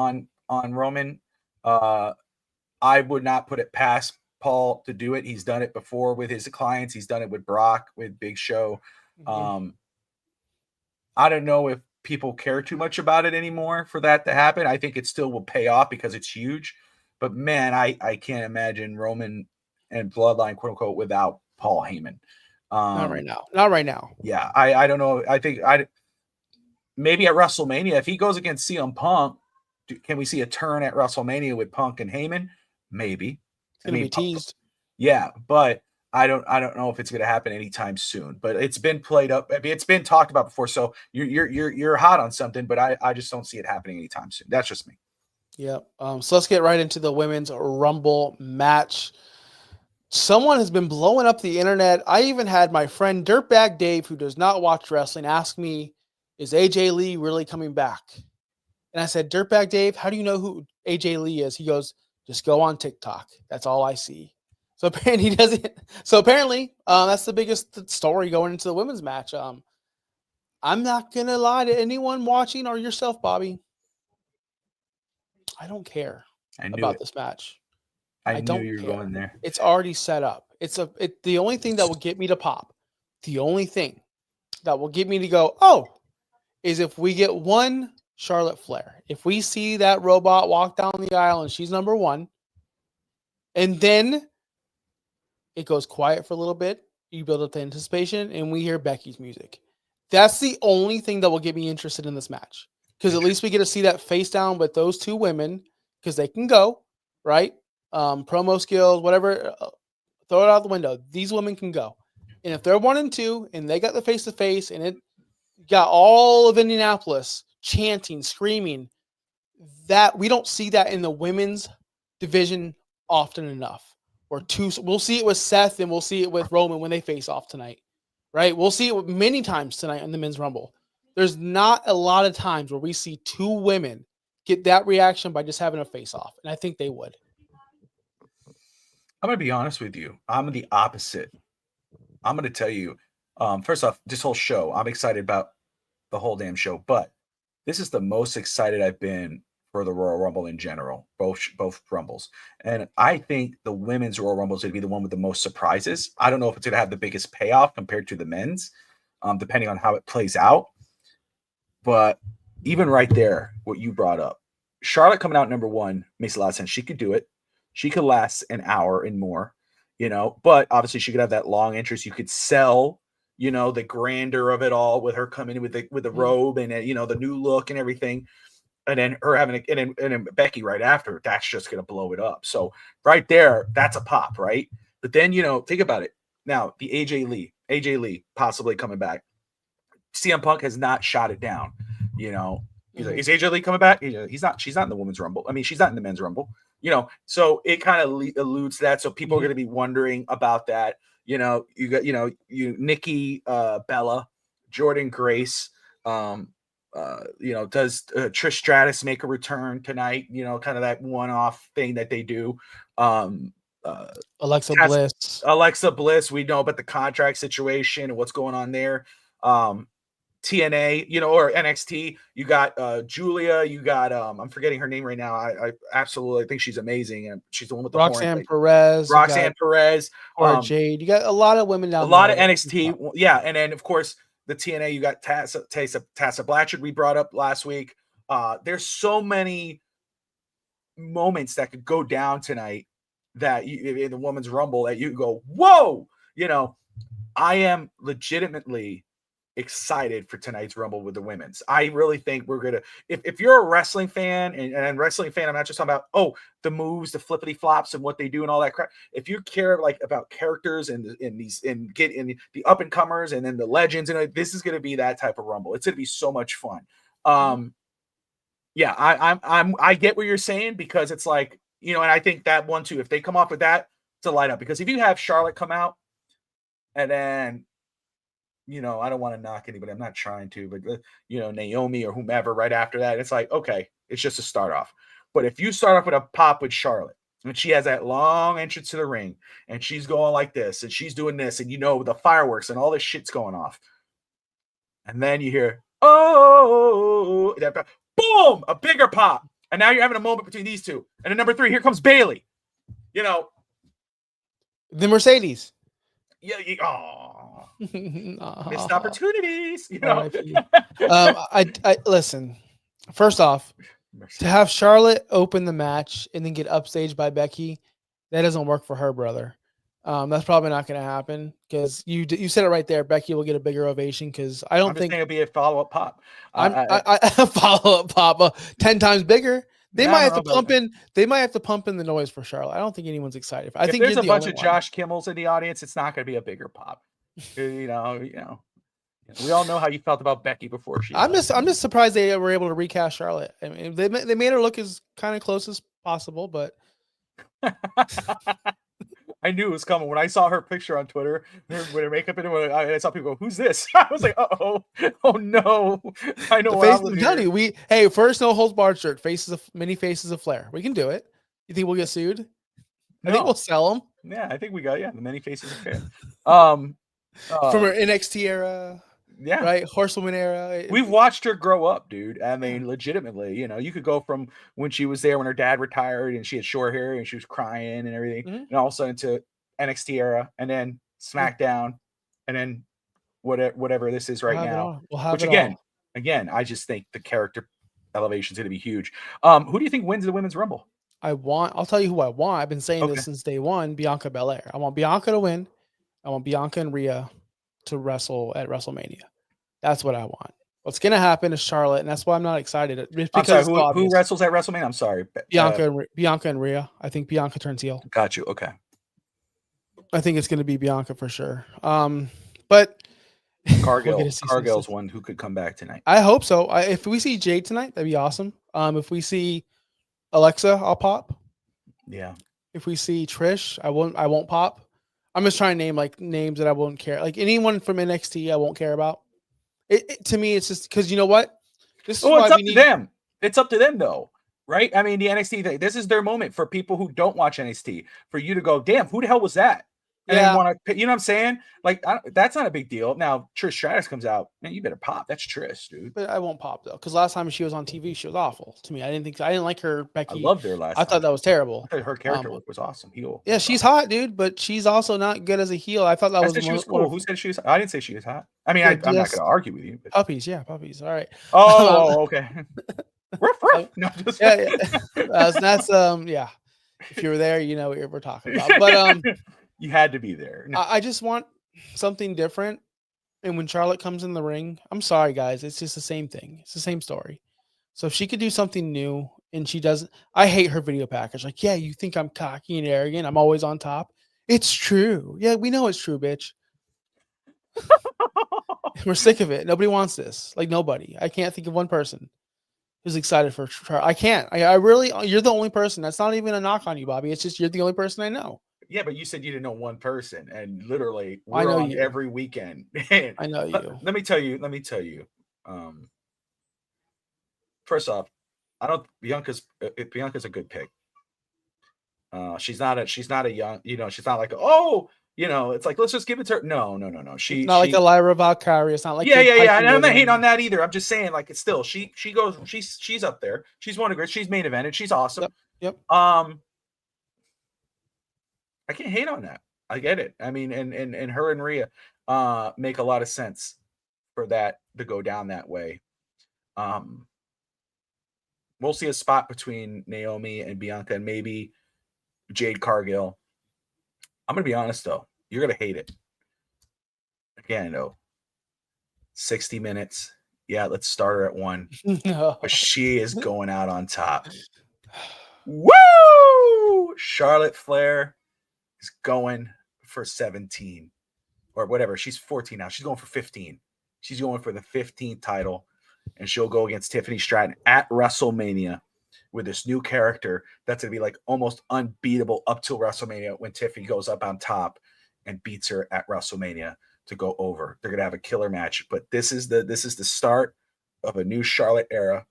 Speaker 1: on Roman. I would not put it past Paul to do it. He's done it before with his clients. He's done it with Brock, with Big Show. I don't know if people care too much about it anymore for that to happen. I think it still will pay off because it's huge. But man, I can't imagine Roman and Bloodline, quote unquote, without Paul Heyman.
Speaker 2: Not right now. Not right now.
Speaker 1: Yeah, I don't know. I think maybe at WrestleMania, if he goes against CM Punk, can we see a turn at WrestleMania with Punk and Heyman? Maybe.
Speaker 2: It's gonna be teased.
Speaker 1: Yeah, but I don't know if it's going to happen anytime soon. But it's been played up. I mean, it's been talked about before. So you're hot on something, but I just don't see it happening anytime soon. That's just me.
Speaker 2: Yeah. So let's get right into the women's Rumble match. Someone has been blowing up the internet. I even had my friend Dirtbag Dave, who does not watch wrestling, ask me, "Is AJ Lee really coming back?" And I said, "Dirtbag Dave, how do you know who AJ Lee is?" He goes, "Just go on TikTok. That's all I see." So apparently he doesn't. So apparently, that's the biggest story going into the women's match. I'm not gonna lie to anyone watching or yourself, Bobby. I don't care about this match.
Speaker 1: I
Speaker 2: don't
Speaker 1: knew you were
Speaker 2: care.
Speaker 1: going there.
Speaker 2: It's already set up. The only thing that will get me to pop, the only thing that will get me to go, oh, is if we get one Charlotte Flair. If we see that robot walk down the aisle and she's number one, and then it goes quiet for a little bit, you build up the anticipation, and we hear Becky's music. That's the only thing that will get me interested in this match. Because at least we get to see that face down with those two women, because they can go, right? Promo skills, whatever, throw it out the window. These women can go. And if they're 1 and 2 and they got the face to face and it got all of Indianapolis chanting, screaming, that we don't see that in the women's division often enough. We'll see it with Seth and we'll see it with Roman when they face off tonight, right? We'll see it many times tonight in the men's Rumble. There's not a lot of times where we see two women get that reaction by just having a face off, and I think they would.
Speaker 1: I'm going to be honest with you. I'm the opposite. I'm going to tell you, first off, this whole show, I'm excited about the whole damn show, but this is the most excited I've been for the Royal Rumble in general, both Rumbles. And I think the women's Royal Rumble is going to be the one with the most surprises. I don't know if it's going to have the biggest payoff compared to the men's, depending on how it plays out. But even right there, what you brought up, Charlotte coming out number one makes a lot of sense. She could do it. She could last an hour and more, but obviously she could have that long entrance. You could sell, the grandeur of it all with her coming in with the robe and, the new look and everything. And then her having and then Becky right after, that's just going to blow it up. So right there, that's a pop, right? But then, think about it. Now, the AJ Lee possibly coming back. CM Punk has not shot it down. He's like, is AJ Lee coming back? He's not. She's not in the women's Rumble. I mean, she's not in the men's Rumble. So it kind of alludes to that. So people are going to be wondering about that. You got Nikki Bella, Jordan Grace. Does Trish Stratus make a return tonight? Kind of that one-off thing that they do.
Speaker 2: Alexa
Speaker 1: Test
Speaker 2: Bliss.
Speaker 1: Alexa Bliss. We know about the contract situation and what's going on there. TNA, or NXT. You got Julia. You got I'm forgetting her name right now. I absolutely think she's amazing, and she's the one with the horn.
Speaker 2: Roxanne Perez.
Speaker 1: Roxanne Perez.
Speaker 2: Or Jade. You got a lot of women down
Speaker 1: a
Speaker 2: there.
Speaker 1: lot of NXT. Yeah, and then of course the TNA. You got Tessa Blanchard. We brought up last week. There's so many moments that could go down tonight that in the women's rumble that you go, whoa, I am legitimately excited for tonight's rumble with the women's. I really think we're gonna, if you're a wrestling fan, and wrestling fan, I'm not just talking about the moves, the flippity flops, and what they do and all that crap. If you care about characters and get in the up and comers and then the legends, and this is gonna be that type of rumble. It's gonna be so much fun. Yeah, I get what you're saying, because it's like, and I think that one too, if they come off with that, it's a light up, because if you have Charlotte come out and then, I don't want to knock anybody, I'm not trying to, but Naomi or whomever right after that, it's like, okay, it's just a start off. But if you start off with a pop with Charlotte, and she has that long entrance to the ring, and she's going like this, and she's doing this, and the fireworks and all this shit's going off, and then you hear, oh, that, boom, a bigger pop. And now you're having a moment between these two. And then number 3, here comes Bayley.
Speaker 2: The Mercedes.
Speaker 1: Yeah. Missed opportunities.
Speaker 2: I listen. First off, to have Charlotte open the match and then get upstaged by Becky, that doesn't work for her, brother. That's probably not going to happen, because you said it right there. Becky will get a bigger ovation, because I don't think
Speaker 1: it'll be a follow-up pop.
Speaker 2: I follow-up pop 10 times bigger. They might have to pump in. They might have to pump in the noise for Charlotte. I don't think anyone's excited. I think
Speaker 1: there's a bunch of Josh Kimmels in the audience, it's not going to be a bigger pop. We all know how you felt about Becky before she.
Speaker 2: I'm just surprised they were able to recast Charlotte. I mean, they made her look as kind of close as possible, but.
Speaker 1: I knew it was coming when I saw her picture on Twitter with her makeup, and I saw people go, "Who's this?" I was like, "Oh no!" I know what I'm
Speaker 2: telling you. First no holds barred shirt, many faces of Flair. We can do it. You think we'll get sued? No. I think we'll sell them.
Speaker 1: Yeah, I think we got the many faces of Flair. From
Speaker 2: her NXT era.
Speaker 1: Yeah.
Speaker 2: Right. Horsewoman era.
Speaker 1: We've watched her grow up, dude. I mean, legitimately, you could go from when she was there when her dad retired and she had short hair and she was crying and everything, and all of a sudden to NXT era, and then SmackDown, and then whatever this is right now. Which again, I just think the character elevation is going to be huge. Who do you think wins the Women's Rumble?
Speaker 2: I'll tell you who I want. I've been saying this since day one. Bianca Belair. I want Bianca to win. I want Bianca and Rhea to wrestle at WrestleMania. That's what I want. What's going to happen is Charlotte, and that's why I'm not excited.
Speaker 1: Because who wrestles at WrestleMania? I'm sorry.
Speaker 2: Bianca and Rhea. I think Bianca turns heel.
Speaker 1: Got you. Okay.
Speaker 2: I think it's going to be Bianca for sure. But
Speaker 1: Cargill's one who could come back tonight.
Speaker 2: I hope so. If we see Jade tonight, that'd be awesome. If we see Alexa, I'll pop.
Speaker 1: Yeah.
Speaker 2: If we see Trish, I won't pop. I'm just trying to name names that I won't care. Like anyone from NXT, I won't care about. To me, it's just because you know what?
Speaker 1: This is why it's up to them. It's up to them, though, right? I mean, the NXT thing. This is their moment for people who don't watch NXT, for you to go, damn, who the hell was that? And then want to, you know what I'm saying? Like, that's not a big deal. Now, Trish Stratus comes out, man, you better pop. That's Trish, dude.
Speaker 2: But I won't pop though, because last time she was on TV, she was awful to me. I didn't like her. Becky,
Speaker 1: I loved her last.
Speaker 2: I thought that was terrible.
Speaker 1: I thought her character work was awesome. Heel.
Speaker 2: Yeah, she's hot, dude, but she's also not good as a heel. I thought that was.
Speaker 1: She was cool. Who said she was? I didn't say she was hot. I mean, I'm not going to argue with you. But...
Speaker 2: Puppies. All right.
Speaker 1: Oh, okay. No, just...
Speaker 2: yeah. That's yeah. If you were there, you know what we're talking about. But
Speaker 1: you had to be there. No.
Speaker 2: I just want something different. And when Charlotte comes in the ring, I'm sorry, guys. It's just the same thing. It's the same story. So if she could do something new and she doesn't, I hate her video package. Like, yeah, you think I'm cocky and arrogant. I'm always on top. It's true. Yeah, we know it's true, bitch. We're sick of it. Nobody wants this. Like, nobody. I can't think of one person who's excited for Charlotte. I can't. I really, you're the only person. That's not even a knock on you, Bobby. It's just you're the only person I know.
Speaker 1: Yeah, but you said you didn't know one person, and literally we're on every weekend.
Speaker 2: I know you.
Speaker 1: Let me tell you. First off, Bianca's a good pick. She's not a young, she's not like, oh, it's like let's just give it to her. No.
Speaker 2: It's not like Lyra Valkyrie. It's not like
Speaker 1: Yeah,
Speaker 2: your
Speaker 1: yeah. And
Speaker 2: Piper
Speaker 1: I'm not hating on
Speaker 2: Niven.
Speaker 1: that either. I'm just saying, like, it's still she goes, she's up there. She's one of great. She's main evented. She's awesome.
Speaker 2: Yep.
Speaker 1: I can't hate on that. I get it. I mean, and her and Rhea make a lot of sense for that to go down that way. We'll see a spot between Naomi and Bianca and maybe Jade Cargill. I'm gonna be honest though, you're gonna hate it. Again, though, 60 minutes. Yeah, let's start her at 1.
Speaker 2: No.
Speaker 1: But she is going out on top. Woo! Charlotte Flair is going for 17 or whatever. She's 14 now. She's going for 15. She's going for the 15th title, and she'll go against Tiffany Stratton at WrestleMania with this new character that's going to be like almost unbeatable up till WrestleMania when Tiffany goes up on top and beats her at WrestleMania to go over. They're going to have a killer match, but this is the start of a new Charlotte era.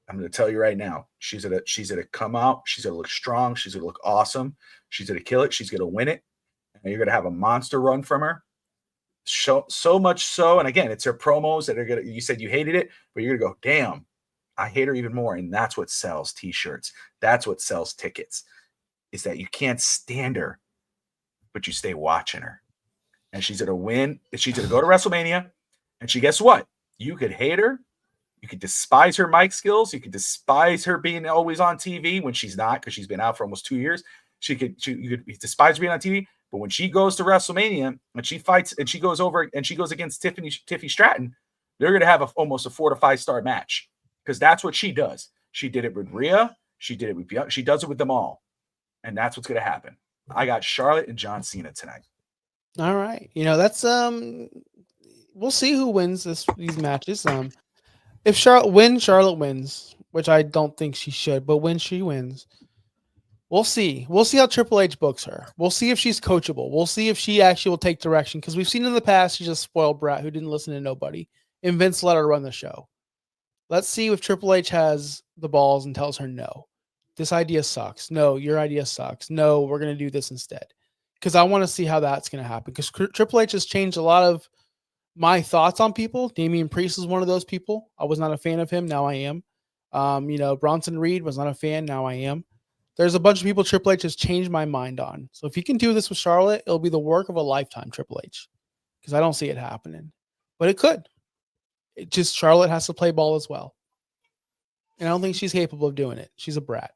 Speaker 1: I'm going to tell you right now, she's going to come out. She's going to look strong. She's going to look awesome. She's going to kill it. She's going to win it. And you're going to have a monster run from her. So much so. And again, it's her promos that are going to, you said you hated it, but you're going to go, damn, I hate her even more. And that's what sells t-shirts. That's what sells tickets, is that you can't stand her, but you stay watching her. And she's going to win. She's going to go to WrestleMania. And guess what? You could hate her. You could despise her mic skills. You could despise her being always on TV when she's not, because she's been out for almost 2 years. You could despise her being on TV. But when she goes to WrestleMania and she fights and she goes over and she goes against Tiffany Stratton, they're going to have almost a 4 to 5 star match, because that's what she does. She did it with Rhea. She did it with Bianca. She does it with them all. And that's what's going to happen. I got Charlotte and John Cena tonight.
Speaker 2: All right. That's we'll see who wins these matches. If Charlotte wins, which I don't think she should, but when she wins, we'll see. We'll see how Triple H books her. We'll see if she's coachable. We'll see if she actually will take direction, because we've seen in the past she's a spoiled brat who didn't listen to nobody, and Vince let her run the show. Let's see if Triple H has the balls and tells her, no, this idea sucks. No, your idea sucks. No, we're going to do this instead. Because I want to see how that's going to happen. Because Triple H has changed a lot of my thoughts on people. Damian Priest is one of those people. I was not a fan of him. Now I am. Bronson Reed was not a fan. Now I am. There's a bunch of people Triple H has changed my mind on. So if he can do this with Charlotte, it'll be the work of a lifetime, Triple H. Because I don't see it happening. But it could. It just, Charlotte has to play ball as well. And I don't think she's capable of doing it. She's a brat.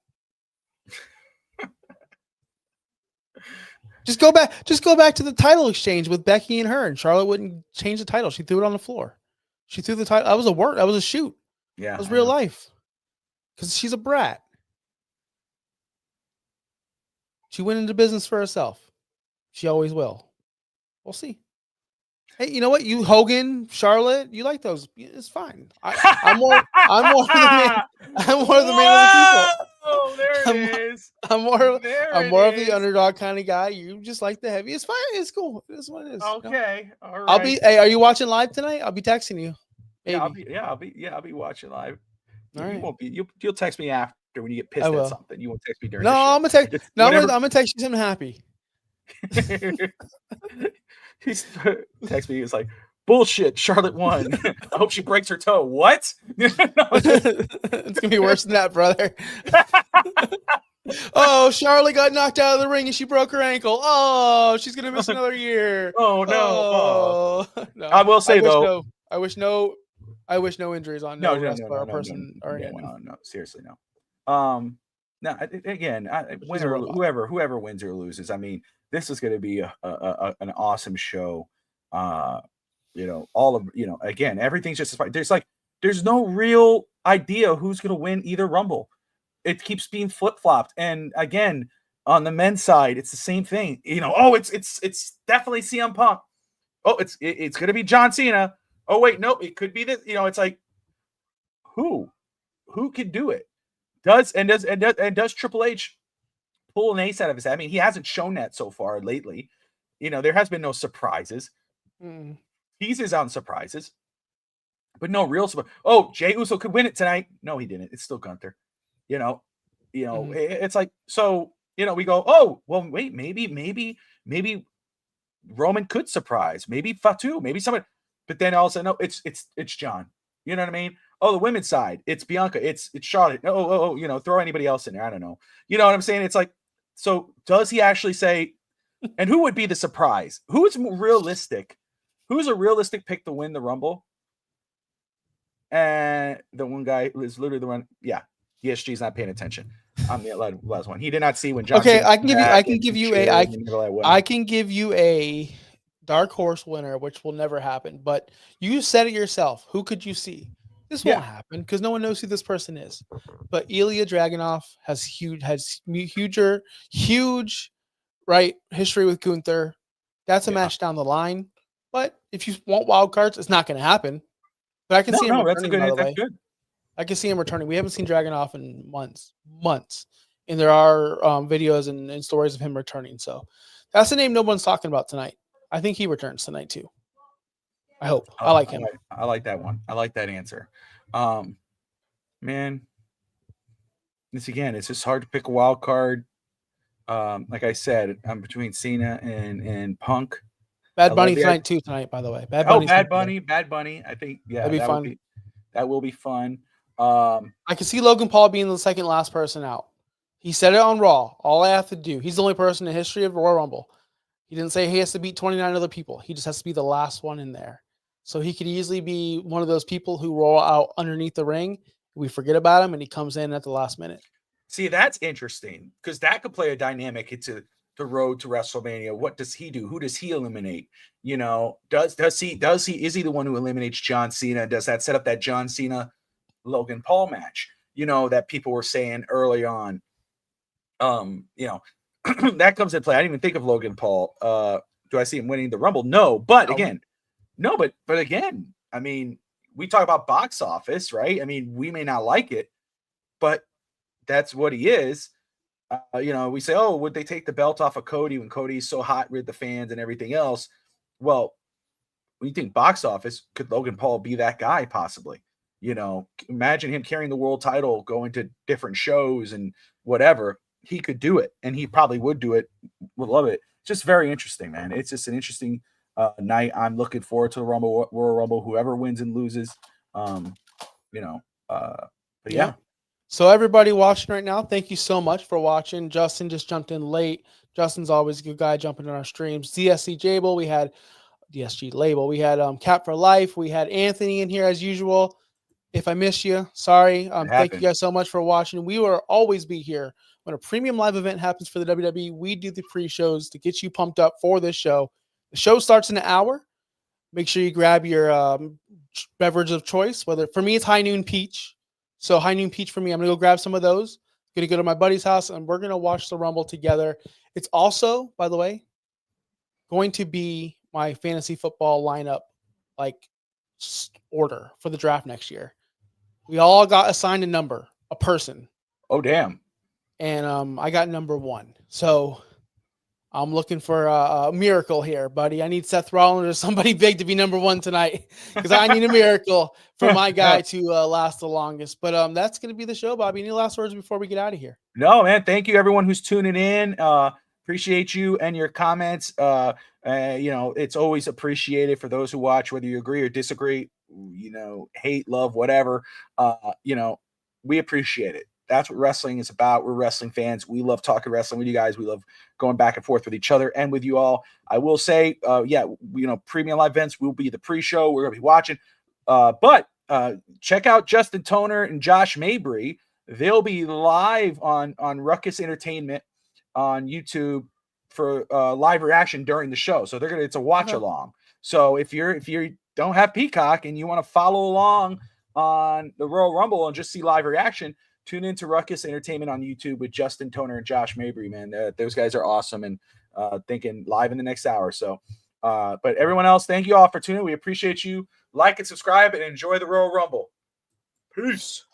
Speaker 2: Just go back to the title exchange with Becky and her, and Charlotte wouldn't change the title. She threw it on the floor. She threw the title. That was a work. That was a shoot.
Speaker 1: Yeah.
Speaker 2: That was real life. Because she's a brat. She went into business for herself. She always will. We'll see. Hey, you know what? You Hogan, Charlotte, you like those? It's fine. I'm more of the man of the people.
Speaker 1: Oh, there it is.
Speaker 2: I'm more of the underdog kind of guy. You just like the heavy. It's fine. It's cool. It is what it is.
Speaker 1: Okay. All right.
Speaker 2: Hey, are you watching live tonight? I'll be texting you. Maybe.
Speaker 1: I'll be watching live.
Speaker 2: All right.
Speaker 1: You won't be. You'll text me after when you get pissed at something. You won't text me during.
Speaker 2: No, I'm gonna text. No, I'm gonna text you something happy.
Speaker 1: He's text me. He's like, bullshit. Charlotte won. I hope she breaks her toe. What?
Speaker 2: It's gonna be worse than that, brother. Oh, Charlotte got knocked out of the ring and she broke her ankle. Oh, she's gonna miss another year.
Speaker 1: Oh no.
Speaker 2: Oh. No.
Speaker 1: I will say though.
Speaker 2: I wish no injuries on no person or anyone.
Speaker 1: No, seriously, no. Now again, whoever wins or loses, I mean, this is going to be an awesome show. Again, everything's just there's no real idea who's going to win either Rumble. It keeps being flip-flopped, and again, on the men's side, it's the same thing. It's definitely CM Punk. Oh, it's going to be John Cena. Oh wait, no, it could be this. It's like who can do it? Does Triple H pull an ace out of his head? I mean, he hasn't shown that so far lately. There has been no surprises. Teases on surprises, but no real surprise. Oh, Jey Uso could win it tonight. No, he didn't. It's still Gunther. It's like, so, we go, oh, well, wait, maybe Roman could surprise, maybe Fatu, maybe somebody, but then all of a sudden, no, it's John. You know what I mean? Oh, the women's side, it's Bianca, it's Charlotte. Oh, throw anybody else in there. I don't know. You know what I'm saying? It's like, so does he actually say? And who would be the surprise? Who's realistic? Who's a realistic pick to win the Rumble? And the one guy is literally the one. Yeah, ESG's not paying attention. I'm the last one. He did not see when John.
Speaker 2: Okay,
Speaker 1: Cena
Speaker 2: I can give you a dark horse winner, which will never happen. But you said it yourself. Who could you see? This won't happen because no one knows who this person is. But Ilya Dragunov has huge right history with Gunther. That's a match down the line. But if you want wild cards, it's not going to happen. But I can see him returning.
Speaker 1: That's a good. That's good.
Speaker 2: I can see him returning. We haven't seen Dragunov in months, and there are videos and stories of him returning. So that's the name no one's talking about tonight. I think he returns tonight too. I hope. I like him.
Speaker 1: I like that one. I like that answer. Man, it's just hard to pick a wild card. Like I said, I'm between Cena and Punk.
Speaker 2: Bad Bunny tonight, by the way.
Speaker 1: Bad Bunny. I think
Speaker 2: that'd be fun.
Speaker 1: That will be fun.
Speaker 2: I can see Logan Paul being the second last person out. He said it on Raw. All I have to do, he's the only person in the history of Royal Rumble. He didn't say he has to beat 29 other people. He just has to be the last one in there. So he could easily be one of those people who roll out underneath the ring. We forget about him and he comes in at the last minute.
Speaker 1: See, that's interesting because that could play a dynamic into the road to WrestleMania. What does he do? Who does he eliminate? Is he the one who eliminates John Cena? Does that set up that John Cena Logan Paul match? That people were saying early on. That comes into play. I didn't even think of Logan Paul. Do I see him winning the Rumble? No, but again, I mean, we talk about box office, right? I mean, we may not like it, but that's what he is. We say, oh, would they take the belt off of Cody when Cody's so hot with the fans and everything else? Well, when you think box office, could Logan Paul be that guy possibly? Imagine him carrying the world title, going to different shows and whatever. He could do it, and he probably would do it. Would love it. Just very interesting, man. It's just an interesting night. I'm looking forward to the Royal Rumble. Whoever wins and loses, but yeah.
Speaker 2: So everybody watching right now, thank you so much for watching. Justin just jumped in late. Justin's always a good guy jumping in our streams. DSC Jable, we had DSG Label, we had Cap for Life, we had Anthony in here as usual. If I missed you, sorry. Thank you guys so much for watching. We will always be here when a premium live event happens for the WWE. We do the pre-shows to get you pumped up for this show. The show starts in an hour. Make sure you grab your beverage of choice. Whether for me, it's High Noon Peach. So High Noon Peach for me. I'm going to go grab some of those. Going to go to my buddy's house, and we're going to watch the Rumble together. It's also, by the way, going to be my fantasy football lineup, order for the draft next year. We all got assigned a person.
Speaker 1: Oh, damn.
Speaker 2: And I got number 1. So I'm looking for a miracle here, buddy. I need Seth Rollins or somebody big to be number 1 tonight because I need a miracle for my guy to last the longest. But that's going to be the show, Bobby. Any last words before we get out of here?
Speaker 1: No, man. Thank you, everyone who's tuning in. Appreciate you and your comments. It's always appreciated for those who watch, whether you agree or disagree, hate, love, whatever. We appreciate it. That's what wrestling is about. We're wrestling fans. We love talking wrestling with you guys. We love going back and forth with each other and with you all. I will say, premium live events will be the pre-show. We're going to be watching. But check out Justin Toner and Josh Mabry. They'll be live on Ruckus Entertainment on YouTube for live reaction during the show. So it's a watch along. So if you don't have Peacock and you want to follow along on the Royal Rumble and just see live reaction, tune into Ruckus Entertainment on YouTube with Justin Toner and Josh Mabry, man. Those guys are awesome and thinking live in the next hour. So, but everyone else, thank you all for tuning in. We appreciate you. Like and subscribe and enjoy the Royal Rumble. Peace.